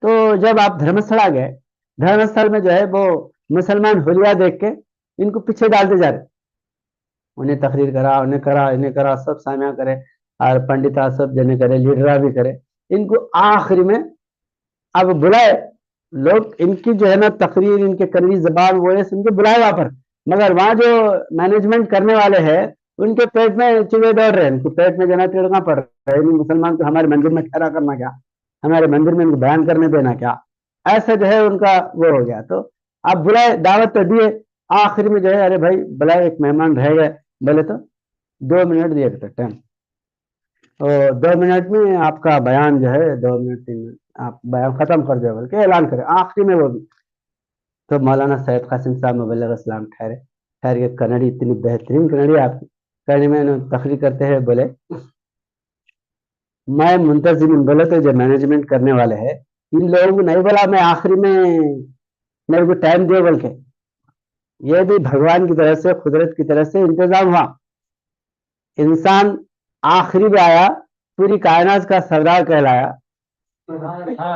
تو جب آپ دھرمستھلا گئے، دھرمستھل میں جو ہے وہ مسلمان حلیہ دیکھ کے ان کو پیچھے ڈالتے جا رہے، انہیں تقریر کرا، انہیں کرا سب سامع کرے اور پنڈتا سب جنے کرے، لیڈرا بھی کرے. ان کو آخری میں اب بلائے لوگ، ان کی جو ہے نا تقریر، ان کے کنوی زبان وہ ان کو بلائے وہاں پر، مگر وہاں جو مینجمنٹ کرنے والے ہیں ان کے پیٹ میں چوہے دوڑ رہے ہیں، ان کو پیٹ میں جنا ٹیڑنا پڑ رہا ہے. مسلمان کو ہمارے مندر میں ٹھہرا کرنا کیا، ہمارے مندر میں ان کو بیان کرنے دینا کیا، ایسا جو ہے ان کا وہ ہو گیا. تو آپ بلائے، دعوت تو دیے، آخر میں جو ہے ارے بھائی بلائے ایک مہمان رہ گئے، بولے تو 2 منٹ دیے تھے ٹائم، اور 2 منٹ میں آپ کا بیان جو ہے 2 منٹ 3 منٹ آپ بیان ختم کر دو بول کے اعلان کرے. آخری میں وہ بھی تو مولانا سید قاسم صاحب مبلغ اسلام ٹھہر کے کنڑی، اتنی بہترین کنڑی آپ کی کنڑی میں تقریر کرتے ہیں. بولے میں منتظم بولے تو جو مینجمنٹ کرنے والے ہیں ان لوگوں کو نہیں بولا میں آخری میں میرے کو ٹائم دے بول کے، یہ بھی بھگوان کی طرف سے قدرت کی طرف سے انتظام ہوا. انسان آخری میں آیا، پوری کائنات کا سردار کہلایا.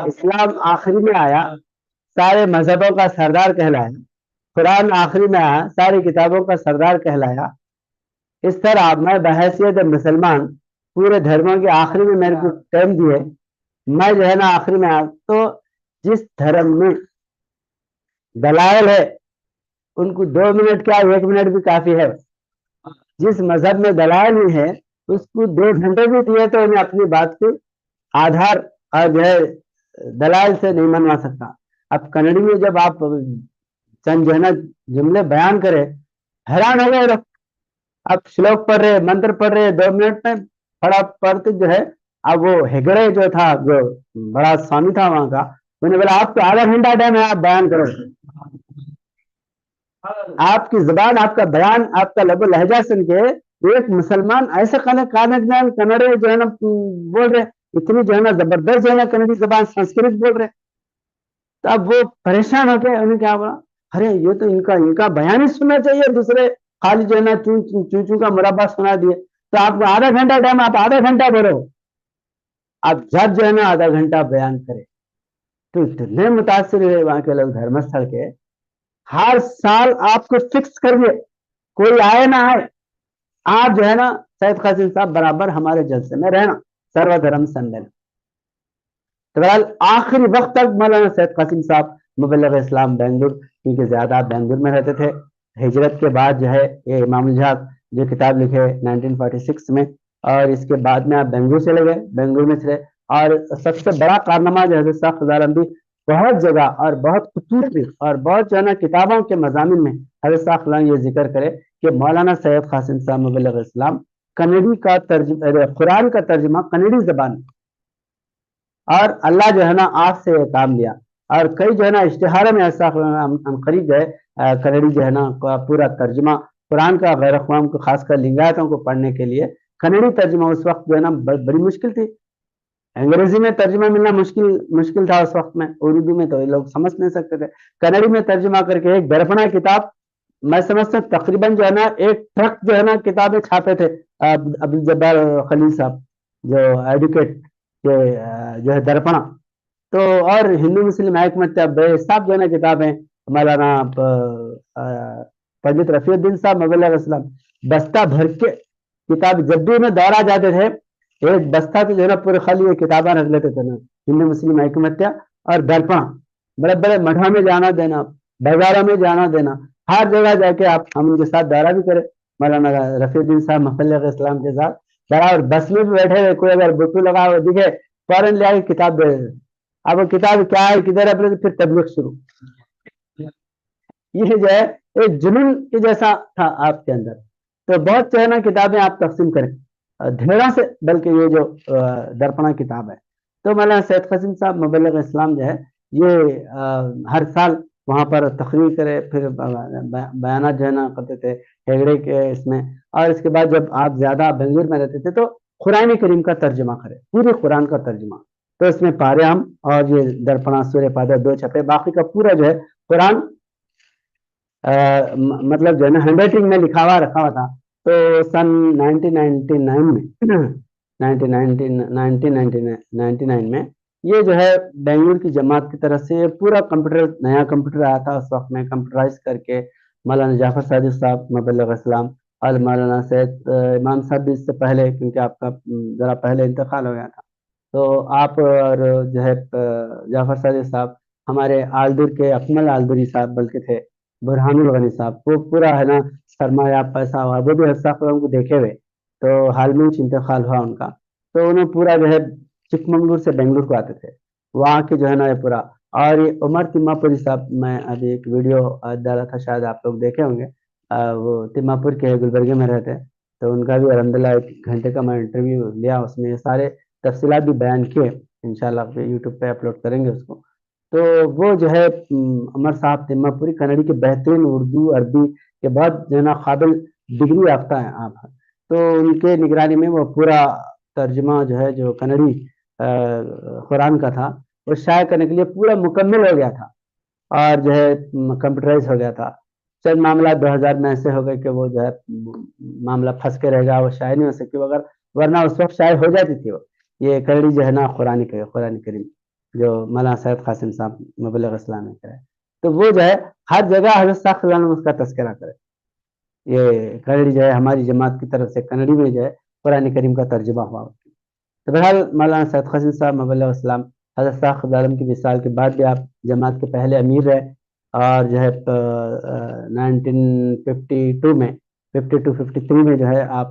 اسلام آخری میں آیا، سارے مذہبوں کا سردار کہلایا. قرآن آخری میں آیا، ساری کتابوں کا سردار کہلایا. اس طرح میں بحیثیت مسلمان پورے دھرموں کے آخری میں میرے کو ٹائم دیے، میں جو ہے نا آخری میں آیا. تو جس دھرم میں دلائل ہے ان کو 2 منٹ کیا 1 منٹ بھی کافی ہے. جس مذہب میں دلائل نہیں ہے اس کو 2 گھنٹے بھی دیے تو انہیں اپنی بات کو آدھار اور جو ہے دلائل سے نہیں منوا سکتا. اب کنڑی میں جب آپ چند جو ہے نا جملے بیان کرے، حیران ہو گئے. اب شلوک پڑھ رہے، منتر پڑھ رہے 2 منٹ میں پڑھا پڑھتے جو ہے. اب وہ ہیگڑے جو تھا، جو بڑا سوامی تھا وہاں کا، انہوں نے بولا آپ کو آدھا گھنٹہ ٹائم ہے، آپ بیان کرو. آپ کی زبان، آپ کا بیان، آپ کا لب و لہجہ سن کے ایک مسلمان ایسے کنڑے جو ہے نا بول رہے، اتنی جو ہے نا زبردست جو ہے نا کنڑی زبان سنسکرت بول رہے. تو اب وہ پریشان ہو کے انہیں کیا بولا، ارے یہ تو ان کا بیان ہی سننا چاہیے، دوسرے خالی جو ہے نا چون کا مربع سنا دیے. تو آپ کو آدھا گھنٹہ ٹائم، آپ آدھا گھنٹہ بولو. آپ جب جو ہے نا آدھا گھنٹہ بیان کرے. تو اتنے متاثر ہوئے وہاں کے لوگ دھرمستھل کے. ہر سال آپ کو فکس کریے، کوئی آئے نہ آئے، آپ جو ہے نا سید قاسم صاحب برابر ہمارے جلسے میں رہنا، سرو دھرم سمیلن. تو بہرحال آخری وقت تک مولانا سید قاسم صاحب مبلغ اسلام بنگلور، کیونکہ زیادہ بنگلور میں رہتے تھے. ہجرت کے بعد جو ہے یہ امام الجہاد جو کتاب لکھے 1946 میں، اور اس کے بعد میں آپ بنگلور چلے گئے، بنگلور میں تھے. اور سب سے بڑا کارنامہ جو حضرت صاحب خزارندی بہت جگہ اور بہت خصوصی اور بہت جو ہے نا کتابوں کے مضامین میں حضرت صاحب یہ ذکر کرے کہ مولانا سید قاسم صاحب مبلغ اسلام کنڑی کا ترجمہ، قرآن کا ترجمہ کنڑی زبان میں، اور اللہ جو ہے نا آپ سے یہ کام لیا، اور کئی جو ہے نا اشتہاروں میں ایسا ہم قریب جو ہے کنڑی جو ہے نا پورا ترجمہ قرآن کا غیر اقوام کو خاص کر لنگایتوں کو پڑھنے کے لیے کنڑی ترجمہ اس وقت جو ہے نا بڑی مشکل تھی، انگریزی میں ترجمہ ملنا مشکل تھا اس وقت میں، اردو میں تو یہ لوگ سمجھ نہیں سکتے تھے، کنڑی میں ترجمہ کر کے ایک درپنا کتاب، میں سمجھتا ہوں تقریباً جو ہے نا ایک ٹرک جو ہے نا کتابیں چھاپے تھے عبدالجبار خلیل صاحب جو ایڈوکیٹ جو ہے درپنا، تو اور ہندو مسلم ایک متحد بے حساب جو ہے نا کتابیں، مولانا پنڈت رفیع الدین صاحب مبلغ اسلام بستہ بھر کے کتاب، جب بھی انہیں دورہ جاتے تھے ایک بستہ تو جو ہے نا پورے خالی یہ کتابیں رکھ لیتے تھے نا، ہندو مسلم ایک متحد اور درپنا، بڑے بڑے مٹھوں میں جانا دینا، بازاروں میں جانا دینا، ہر جگہ جا کے آپ ہم ان کے ساتھ دورہ بھی کریں، مولانا رفیع الدین صاحب مبلغ اسلام کے ساتھ دورہ، اور بس میں بھی بیٹھے ہوئے کوئی اگر بٹو لگا ہوا دکھے فوراً لے آ کے کتاب دے دیتے، اب وہ کتاب کیا ہے کدھر اپنے پھر تبلیغ شروع، یہ جو ہے ایک جنون کے جیسا تھا آپ کے اندر، تو بہت جو ہے نا کتابیں آپ تقسیم کریں دھیڑا سے، بلکہ یہ جو درپنا کتاب ہے، تو مولانا سید قاسم صاحب مبلغ اسلام جو ہے یہ ہر سال وہاں پر تقریر کرے، پھر بیانات جو ہے نا کرتے تھے ہیگڑے کے اس میں، اور اس کے بعد جب آپ زیادہ بنگلور میں رہتے تھے تو قرآن کریم کا ترجمہ کرے، پورے قرآن کا ترجمہ، تو اس میں پارے ہم اور یہ درپنا سورہ فاتحہ 2 چھپے، باقی کا پورا جو ہے قرآن مطلب جو ہے نا ہینڈ رائٹنگ میں لکھا ہوا رکھا ہوا تھا، تو سن 1999 میں 1999 میں یہ جو ہے بنگلور کی جماعت کی طرف سے پورا کمپیوٹر، نیا کمپیوٹر آیا تھا اس وقت میں، کمپیوٹرائز کر کے مولانا جعفر صادق صاحب مبلغ اسلام اور مولانا سید امام صاحب بھی اس سے پہلے، کیونکہ آپ کا ذرا پہلے انتقال ہو گیا تھا، تو آپ اور جو ہے جعفر صادق صاحب ہمارے آلدور کے اکمل آلدوری صاحب بلکہ تھے، برہان الغنی صاحب، وہ پورا ہے نا سرمایہ پیسہ ہوا، وہ بھی حساف کو دیکھے ہوئے، تو حال میں انتقال ہوا ان کا، تو انہوں پورا جو ہے چکمنگلور سے بنگلور کو آتے تھے، وہاں کے جو ہے نا یہ پورا، اور یہ عمر تیما پوری صاحب، میں ابھی ایک ویڈیو ڈالا تھا شاید آپ لوگ دیکھے ہوں گے، وہ تیما پور کے گلبرگے میں رہتے ہیں، تو ان کا بھی الحمدللہ 1 گھنٹے کا میں انٹرویو لیا، اس میں یہ سارے تفصیلات بھی بیان کیے، انشاءاللہ یوٹیوب پہ اپلوڈ کریں گے اس کو، تو وہ جو ہے عمر صاحب تیما پوری کنڑی کے بہترین اردو عربی کے بعد جو ہے نا قابل ڈگری یافتہ ہیں آپ، تو ان کے نگرانی میں وہ پورا ترجمہ جو ہے جو کنڑی قرآن کا تھا وہ شائع کرنے کے لیے پورا مکمل ہو گیا تھا، اور جو ہے کمپیوٹرائز ہو گیا تھا، چند معاملات 2000 میں ایسے ہو گئے کہ وہ جو ہے معاملہ پھنس کے رہ گیا، وہ شائع نہیں ہو سکی، ورنہ اس وقت شائع ہو جاتی تھی وہ، یہ کنڑی جو ہے نا قرآن کریم جو مولانا سید قاسم صاحب مبلغ اسلام نے کرے، تو وہ جو ہے ہر جگہ حضرت صاحب صلی اللہ علیہ وسلم اس کا تذکرہ کرے، یہ کنڑی جو ہے ہماری جماعت کی طرف سے کنڑی میں جو ہے قرآن کریم کا ترجمہ ہوا، تو بہرحال مولانا سید قاسم صاحب مبلغ اسلام حضرت صاحب خضر عالم کے وصال کے بعد بھی آپ جماعت کے پہلے امیر رہے، اور جو ہے 1952 میں 52-53 میں جو ہے آپ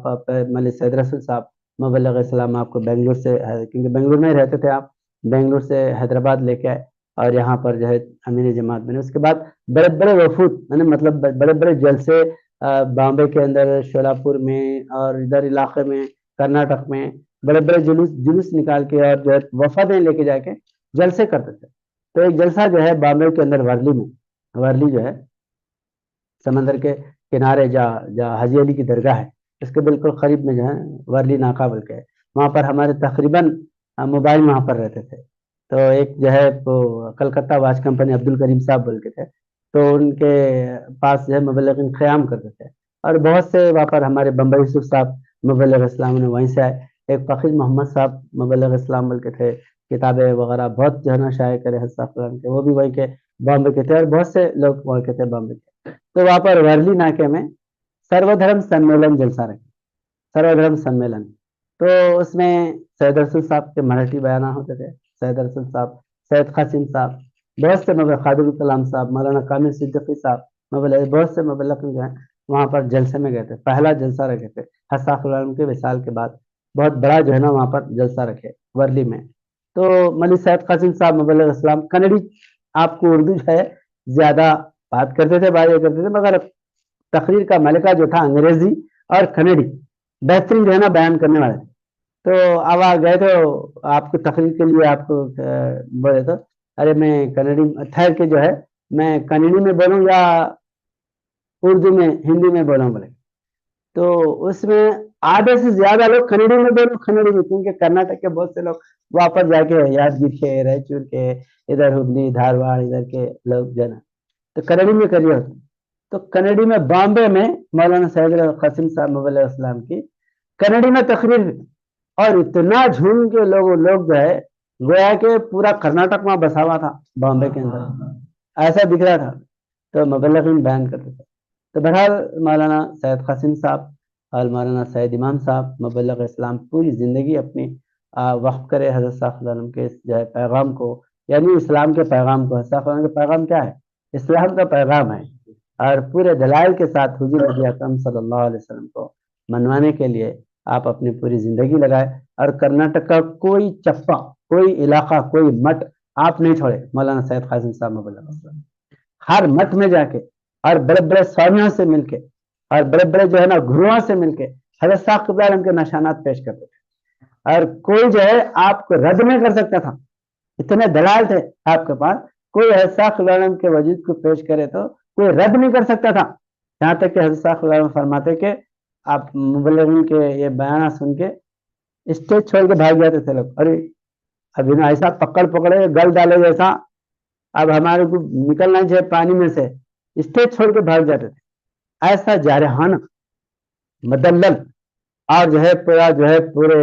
ملک سید رسول صاحب مبلغ اسلام آپ کو بنگلور سے، کیونکہ بنگلور میں ہی رہتے تھے آپ، بنگلور سے حیدرآباد لے کے آئے، اور یہاں پر جو ہے امیر جماعت بنے، اس کے بعد بڑے بڑے وفود، مطلب بڑے بڑے جلسے بامبے کے اندر، شولاپور میں، اور ادھر علاقے میں کرناٹک میں بڑے بڑے جلوس نکال کے، اور جو ہے وفدیں لے کے جا کے جلسے کرتے تھے، تو ایک جلسہ جو ہے بامبے کے اندر ورلی میں، ورلی جو ہے سمندر کے کنارے جہاں حاجی علی کی درگاہ ہے اس کے بالکل قریب میں جو ہے ورلی ناکا بول کے ہے، وہاں پر ہمارے تقریباً موبائل وہاں پر رہتے تھے، تو ایک جو ہے کلکتہ واچ کمپنی عبد الکریم صاحب بول کے تھے، تو ان کے پاس جو ہے مبلغین قیام کرتے تھے، اور بہت سے وہاں پر ہمارے بمبئی یوسف صاحب مبلغ اسلام نے وہیں سے آئے، ایک فقیر محمد صاحب مبلغ اسلام بول کے تھے، کتابیں وغیرہ بہت جو ہے نا شائع کرے حساف کے، وہ بھی وہیں کے بامبے کے تھے، اور بہت سے لوگ وہاں کے تھے بامبے کے، تو وہاں پر ورلی ناکے میں سرو دھرم سمیلن جلسہ رکھے، سرو دھرم سمیلن، تو اس میں سید رسول صاحب کے مراٹھی بیانات ہوتے تھے، سید رسول صاحب، سید قاسم صاحب، بہت سے خادم الکلام صاحب، مولانا کامل صدیقی صاحب، بہت سے مبلغ جو ہیں وہاں پر جلسے میں گئے تھے، پہلا جلسہ رکھے تھے حساف العالم کے وصال کے بعد، بہت بڑا جو ہے نا وہاں پر جلسہ رکھے ورلی میں، تو ملک سید قاسم صاحب مبلغ اسلام کنڑی، آپ کو اردو جو ہے زیادہ بات کرتے تھے، باتیں کرتے تھے، مگر تقریر کا ملکہ جو تھا انگریزی اور کنیڈی بہترین جو ہے نا بیان کرنے والے. تو اب آپ گئے تو آپ کو تقریر کے لیے آپ کو بولے تو ارے میں کنیڈی ٹھہر کے جو ہے میں کنیڈی میں بولوں یا اردو میں ہندی میں بولوں بولے. تو اس میں آدھے سے زیادہ لوگ کنیڈی میں بولوں کنیڈی میں, کیونکہ کرناٹک کے بہت سے لوگ واپس جا کے یادگیر کے رائچور کے ادھر ہبلی دھارواڑ ادھر کے لوگ جو ہے نا تو کنیڈی میں کریے ہوتے. تو کنیڈی میں بامبے میں مولانا سید قاسم صاحب مبلغ اسلام کی کنیڈی میں تقریر اور اتنا جھوم کے لوگ جو ہے گویا کہ پورا کرناٹک میں بسا ہوا تھا بامبے کے اندر, ایسا دکھ رہا تھا. تو مبلغین بیان کرتے تھے. تو بہرحال مولانا سید قاسم صاحب اور مولانا سید امام صاحب مبلغ اسلام پوری زندگی اپنی وقف کرے حضرت صاحب علیہ وسلم کے جو ہے پیغام کو, یعنی اسلام کے پیغام کو. حضرت صاحب کا پیغام کیا ہے؟ اسلام کا پیغام ہے, اور پورے دلائل کے ساتھ حضور نبی اکرم صلی اللہ علیہ وسلم کو منوانے کے لیے آپ اپنی پوری زندگی لگائے. اور کرناٹک کا کوئی چپا, کوئی علاقہ, کوئی مٹ آپ نہیں چھوڑے مولانا سید قاسم صاحب مبلغ اسلام. ہر مٹ میں جا کے اور بڑے بڑے سوامیوں سے مل کے اور بڑے بڑے جو ہے نا گروہوں سے مل کے حضرت صاحب علیہ کے نشانات پیش کرتے تھے. اور کوئی جو ہے آپ کو رد نہیں کر سکتا تھا, اتنے دلائل تھے آپ کے پاس. کوئی حضرت صاحب علیہ کے وجود کو پیش کرے تو کوئی رد نہیں کر سکتا تھا. یہاں تک کہ حضرت صاحب علیہ فرماتے کہ آپ مبلغین کے یہ بیانات سن کے اسٹیج چھوڑ کے بھاگ جاتے تھے لوگ. ارے ابھی نا ایسا پکڑے گل ڈالے جیسا اب ہمارے کو نکلنا چاہیے پانی میں سے, اسٹیج چھوڑ کے بھاگ جاتے تھے. ایسا جارحانہ مدلل اور جو ہے پورا جو ہے پورے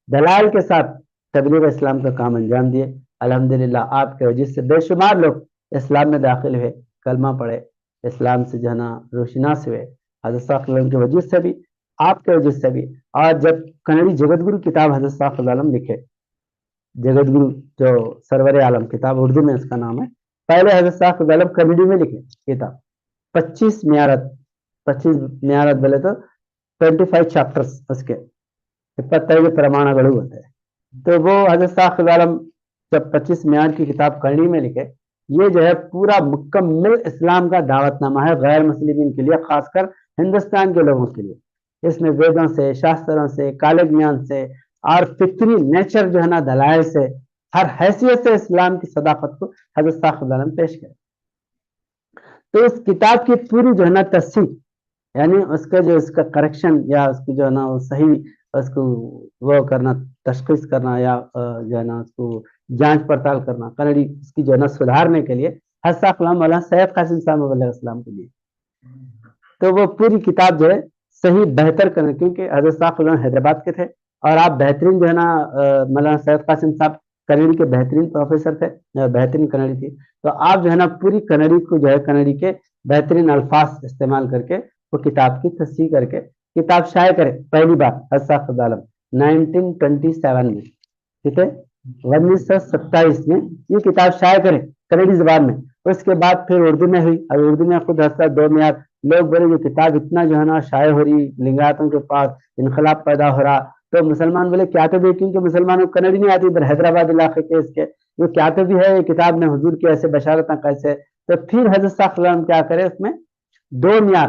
دلائل کے ساتھ تبلیغ اسلام کا کام انجام دیے. الحمدللہ آپ کے وجہ سے بے شمار لوگ اسلام میں داخل ہوئے, کلمہ پڑھے, اسلام سے جو ہے نا روشناس ہوئے حضرت صاحب علیہ کے وجہ سے بھی, آپ کے وجہ سے بھی. اور جب کنیڈی جگت گرو کتاب حضرت صاحب علیہ لکھے, جگت گرو جو سرور عالم کتاب اردو میں اس کا نام ہے, پہلے حضرت صاحب علیہ کنیڈی میں لکھے کتاب 25 میارت بولے تو 25 چیپٹرز اس کے 25 ಪ್ರಮಾಣಗಳು ہوتے ہیں. تو وہ حضرت صاحب عالم جب 25 میار کی کتاب کنیڈی میں لکھے, یہ جو ہے پورا مکمل اسلام کا دعوت نامہ ہے غیر مسلمین کے لیے, خاص کر ہندوستان کے لوگوں کے لیے. اس میں ویدوں سے, شاستروں سے, کالے گیان سے اور فطری نیچر جو ہے نا دلائل سے, ہر حیثیت سے اسلام کی صداقت کو حضرت صاحب عالم پیش کرے. تو اس کتاب کی پوری جو ہے نا تصحیح, یعنی اس کا جو اس کا کریکشن یا اس کی جو ہے نا وہ صحیح اس کو وہ کرنا, تشخیص کرنا یا جو ہے نا اس کو جانچ پڑتال کرنا کنیڈی اس کی جو ہے نا سدھارنے کے لیے حضرت صاحب مولانا سید قاسم صاحب علیہ السلام کے لیے. تو وہ پوری کتاب جو ہے صحیح بہتر کرنا, کیونکہ حضرت صاحب حیدرآباد کے تھے اور آپ بہترین جو ہے نا مولانا سید قاسم صاحب کنیڈی کے بہترین پروفیسر تھے, بہترین کنیڈی تھی. تو آپ جو ہے نا پوری کنیڈی کو جو ہے کنیڈی کے بہترین الفاظ استعمال کر کے وہ کتاب کی تصحیح کر کے کتاب شائع کرے پہلی بار حضرت صاحب عالم 1927 میں, ٹھیک ہے 1927 میں یہ کتاب شائع کرے کنیڈی زبان میں. اس کے بعد پھر اردو میں ہوئی, اور اردو میں خود حضرت 2 میار لوگ بولے یہ کتاب اتنا جو ہے نا شائع ہو رہی, لنگایتوں کے پاس انقلاب پیدا ہو رہا. تو مسلمان بولے کیا تو بھی, کیونکہ مسلمانوں کو کنیڈی نہیں آتی, ادھر حیدرآباد علاقے کے اس کے وہ کیا تو بھی ہے یہ کتاب میں حضور کی ایسے بشارتیں کیسے. تو پھر حضرت صاحب علیہ کیا کرے اس میں 2 میار,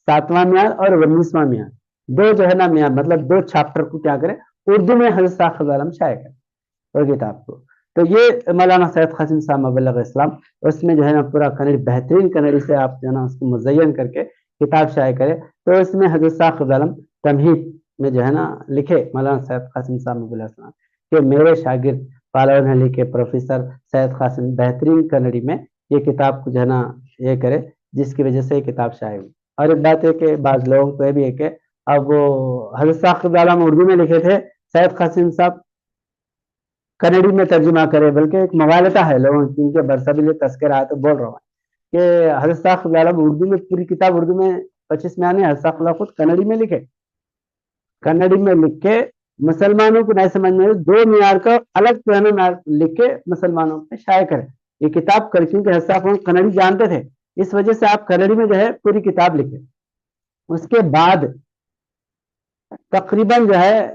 7واں میار اور 19واں میار, 2 جو ہے نا میار مطلب 2 چیپٹر کو کیا کرے اردو میں حضرت صاحب علیہ شائع کرے اور کتاب کو. تو یہ مولانا سید قاسم صاحب مبلغ اسلام اس میں جو ہے نا پورا کنیڈی بہترین کنیڈی سے آپ جو ہے نا اس کو مزین کر کے کتاب شائع کرے. تو اس میں حضرت صاحب علیہ تمہید میں جو ہے نا لکھے مولانا سید قاسم صاحب مبلغ اسلام کہ میرے شاگرد پالون علی کے پروفیسر سید قاسم بہترین کنیڈی میں یہ کتاب کو جو ہے نا یہ کرے, جس کی وجہ سے یہ کتاب شائع ہوئی. اور ایک بات ہے کہ بعض لوگوں کو یہ بھی ہے کہ اب وہ حضرت صاحب عالم اردو میں لکھے تھے, سید قاسم صاحب کنیڈی میں ترجمہ کرے, بلکہ ایک مغالطہ ہے لوگوں کی, ان کے برسبیل تذکرہ ہے تو بول رہا ہوں کہ حضرت صاحب عالم اردو میں پوری کتاب اردو میں 25 میں آنے, حضرت صاحب عالم خود کنیڈی میں لکھے, کنیڈی میں لکھ کے مسلمانوں کو نہیں سمجھ میں 2 معیار کا الگ پرانے معیار لکھ کے مسلمانوں پہ شائع کرے یہ کتاب کر, کیونکہ حضرت صاحب عالم کنیڈی جانتے تھے, اس وجہ سے آپ کنیڈی میں جو ہے پوری کتاب لکھے. اس کے بعد تقریباً جو ہے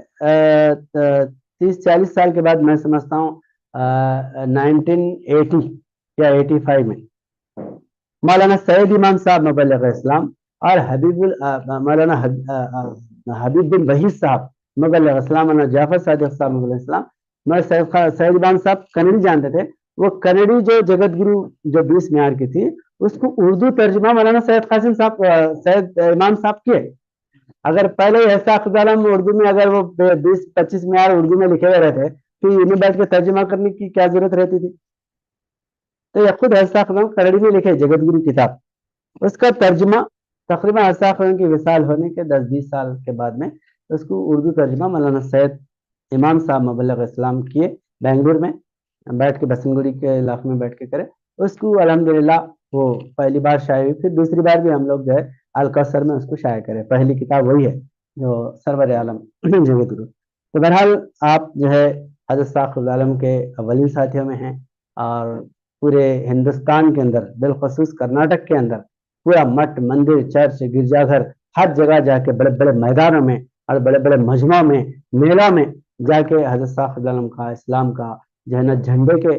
30-40 سال کے بعد میں سمجھتا ہوں 1980 یا 85 میں مولانا سید امام صاحب مبلغ اسلام اور مولانا حبیب بن وحید صاحب مبلغ اسلام، مولانا جعفر صادق صاحب مبلغ اسلام، مولانا سید امام صاحب کنڑی جانتے تھے، وہ کنڑی جو جگت گرو جو 20 معیار کی تھی اس کو اردو ترجمہ مولانا سید قاسم صاحب سید امام صاحب کیے۔ اگر پہلے ہی حساق عالم اردو میں اگر وہ 20-25 معیار اردو میں لکھے ہوئے رہتے تو انہیں بیٹھ کے ترجمہ کرنے کی کیا ضرورت رہتی تھی؟ تو یہ خود حساق عالم کنڑی میں لکھے جگت گرو کتاب، اس کا ترجمہ تقریباً حساق عالم کی وصال ہونے کے 10-20 سال کے بعد میں اس کو اردو ترجمہ مولانا سید امام صاحب مبلغ اسلام کیے، بنگلور میں بیٹھ کے، بسنگڑی کے علاقے میں بیٹھ کے کرے، اس کو الحمدللہ وہ پہلی بار شائع ہوئی، پھر دوسری بار بھی ہم لوگ جو ہے الکوثر میں اس کو شائع کرے، پہلی کتاب وہی ہے جو سرور عالم جگت گرو۔ تو بہرحال آپ جو ہے حضرت ثاقب العالم کے اولین ساتھیوں میں ہیں، اور پورے ہندوستان کے اندر بالخصوص کرناٹک کے اندر پورا مٹ، مندر، چرچ، گرجا گھر، ہر جگہ جا کے بڑے بڑے میدانوں میں اور بڑے بڑے مجمعوں میں، میلہ میں جا کے حضرت ثاقب العالم کا، اسلام کا جو ہے نا جھنڈے کے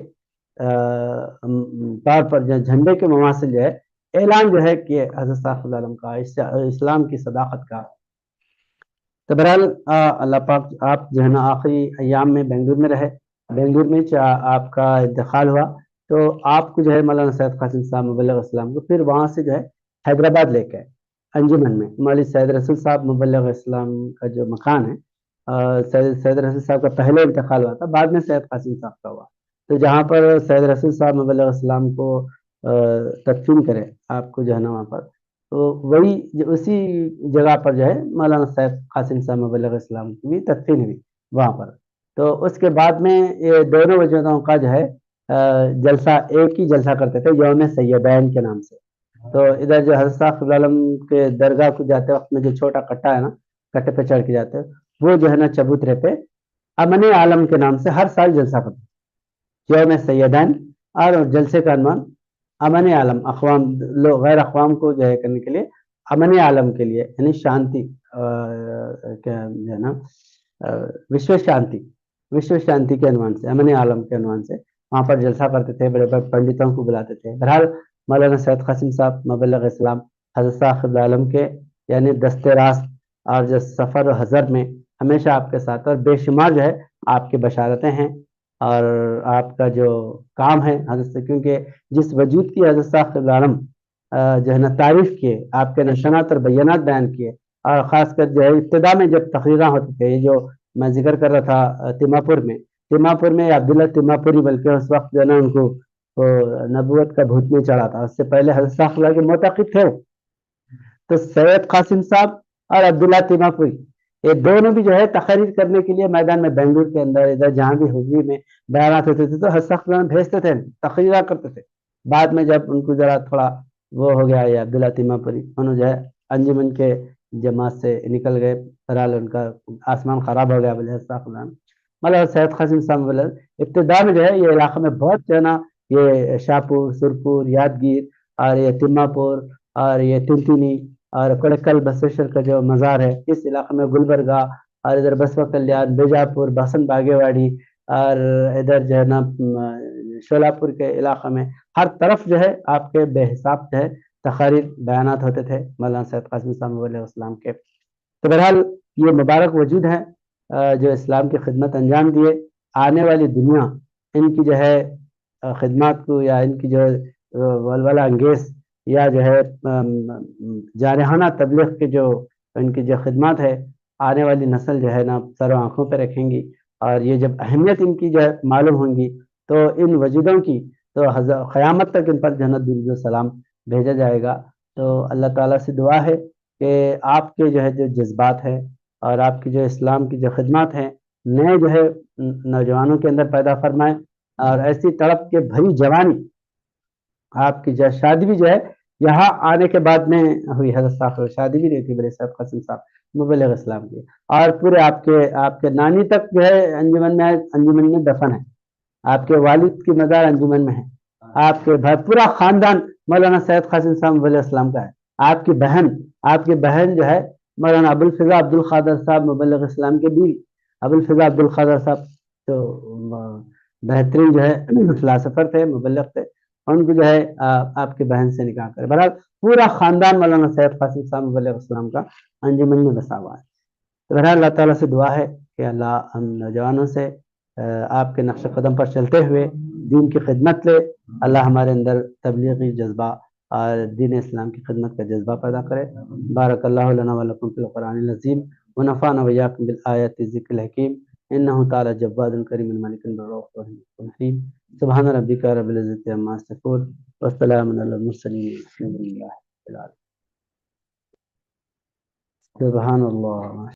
طور پر جو جھنڈے کے مماثل جو ہے اعلان جو ہے کہ حضرت ثاقب العالم کا، اسلام کی صداقت کا۔ تو بہرحال اللہ پاک آپ جو ہے نا آخری ایام میں بنگلور میں رہے، بنگلور میں آپ کا انتقال ہوا، تو آپ کو جو ہے مولانا سید قاسم صاحب مبلغ اسلام کو پھر وہاں سے جو ہے حیدرآباد لے کے انجمن میں مولوی سید رسول صاحب مبلغ اسلام کا جو مکان ہے، سید رسول صاحب کا پہلے انتقال ہوا تھا، بعد میں سید قاسم صاحب کا ہوا، تو جہاں پر سید رسول صاحب مبلغ اسلام کو تدفین کرے آپ کو جو ہے نا وہاں پر، تو وہی اسی جگہ پر جو ہے مولانا سید قاسم صاحب مبلغ اسلام کی بھی تدفین ہوئی وہاں پر۔ تو اس کے بعد میں یہ دونوں وجودوں کا جو ہے جلسہ ایک ہی جلسہ کرتے تھے یوم سیدین کے نام سے۔ تو ادھر جو حضرت ثاقب العالم کے درگاہ کو جاتے وقت میں جو چھوٹا کٹا ہے نا، کٹے پہ چڑھ کے جاتے وہ جو ہے نا چبوترے پہ امن عالم کے نام سے ہر سال جلسہ کرتے، یوم سیدین، اور جلسے کا عنوان امن عالم، اقوام غیر اقوام کو جو ہے کرنے کے لیے، امن عالم کے لیے یعنی شانتی جو ہے نا وشو شانتی کے عنوان سے، امن عالم کے عنوان سے وہاں پر جلسہ کرتے تھے، بڑے بڑے پنڈتوں کو بلاتے تھے۔ بہرحال مولانا سید قاسم صاحب مبلغ اسلام حضرت ثاقب العالم کے یعنی دست راست اور جو سفر و حضر میں ہمیشہ آپ کے ساتھ، اور بے شمار جو ہے آپ کی بشارتیں ہیں اور آپ کا جو کام ہے حضرت سے، کیونکہ جس وجود کی حضرت ثاقب العالم جو ہے نا تعریف کیے، آپ کے نشانات اور بیانات بیان کیے، اور خاص کر جو ہے ابتدا میں جب تقریراں ہوتے تھے، یہ جو میں ذکر کر رہا تھا تیماپور میں عبداللہ تیماپوری، بلکہ اس وقت جو ہے نا ان کو نبوت کا بھوت نہیں چڑھا تھا، اس سے پہلے حضرت ثاقب العالم کے معتقد تھے، تو سید قاسم صاحب اور عبداللہ تیماپوری یہ دونوں بھی جو ہے تقریر کرنے کے لیے میدان میں بنگلور کے اندر ادھر جہاں بھی حضوری میں بیانات ہوتے تھے تو حضرت ثاقب العالم بھیجتے تھے، تقریرات کرتے تھے۔ بعد میں جب ان کو ذرا تھوڑا وہ ہو گیا، یہ عبداللہ تیماپوری انہوں جو ہے انجمن کے جماعت سے نکل گئے، بہرحال ان کا آسمان خراب ہو گیا بولے ثاقب العالم۔ مطلب سید قاسم صاحب ابتدا میں جو ہے یہ علاقہ میں بہت جو ہے نا یہ شاہپور، سرپور، یادگیر اور یہ تیماپور اور یہ تلتینی اور کڑکل بسویشور کا جو مزار ہے، اس علاقے میں گلبرگہ اور ادھر بسوا کلیان، بیجاپور، بسن باگے واڑی اور ادھر جو ہے نا شولاپور کے علاقے میں ہر طرف جو ہے آپ کے بے حساب جو ہے تقاریر بیانات ہوتے تھے مولانا سید قاسم صاحب علیہ السلام کے۔ تو بہرحال یہ مبارک وجود ہے جو اسلام کی خدمت انجام دیے، آنے والی دنیا ان کی جو ہے خدمات کو یا ان کی جو ولولہ انگیز یا جو ہے جارحانہ تبلیغ کے جو ان کی جو خدمات ہے، آنے والی نسل جو ہے نا سر و آنکھوں پہ رکھیں گی، اور یہ جب اہمیت ان کی جو ہے معلوم ہوں گی تو ان وجودوں کی تو قیامت تک ان پر جنت درود و سلام بھیجا جائے گا۔ تو اللہ تعالیٰ سے دعا ہے کہ آپ کے جو ہے جو جذبات ہے اور آپ کی جو اسلام کی جو خدمات ہیں نئے جو ہے نوجوانوں کے اندر پیدا فرمائیں، اور ایسی تڑپ کے بھری جوانی آپ کی جو شادی بھی جو ہے یہاں آنے کے بعد میں ہوئی، حضرت صاحب شادی بھی رہی تھی میرے سید قاسم صاحب مبلغ اسلام کی، اور پورے آپ کے نانی تک جو ہے انجمن میں دفن ہے، آپ کے والد کی مزار انجمن میں ہے، آپ کے پورا خاندان مولانا سید قاسم صاحب مبلغ اسلام کا ہے، آپ کی بہن جو ہے مولانا ابوالفضا عبد القادر صاحب مبلغ اسلام کے بیوی، ابوالفضا عبد القادر صاحب تو بہترین جو ہے فلاسفر تھے، مبلغ تھے، ان کو جو ہے آپ کی بہن سے نکاح کرے. بہرحال پورا خاندان مولانا سید قاسم صاحب علیہ السلام کا انجمن میں بسا ہوا ہے. تو بہرحال اللہ تعالیٰ سے دعا ہے کہ اللہ ہم نوجوانوں سے آپ کے نقش قدم پر چلتے ہوئے دین کی خدمت لے. اللہ ہمارے اندر تبلیغی جذبہ اور دین اسلام کی خدمت کا جذبہ پیدا کرے. بارک اللہ لنا ولکم فی القرآن العظیم ونفعنا وإياكم بالآیات الذکر الحکیم انہ تعالی جواد کریم ملک الرؤوف الرحیم. سبحان ربک رب العزۃ عما یصفون والسلام علی المرسلین والحمد للہ رب العالمین. سبحان اللہ.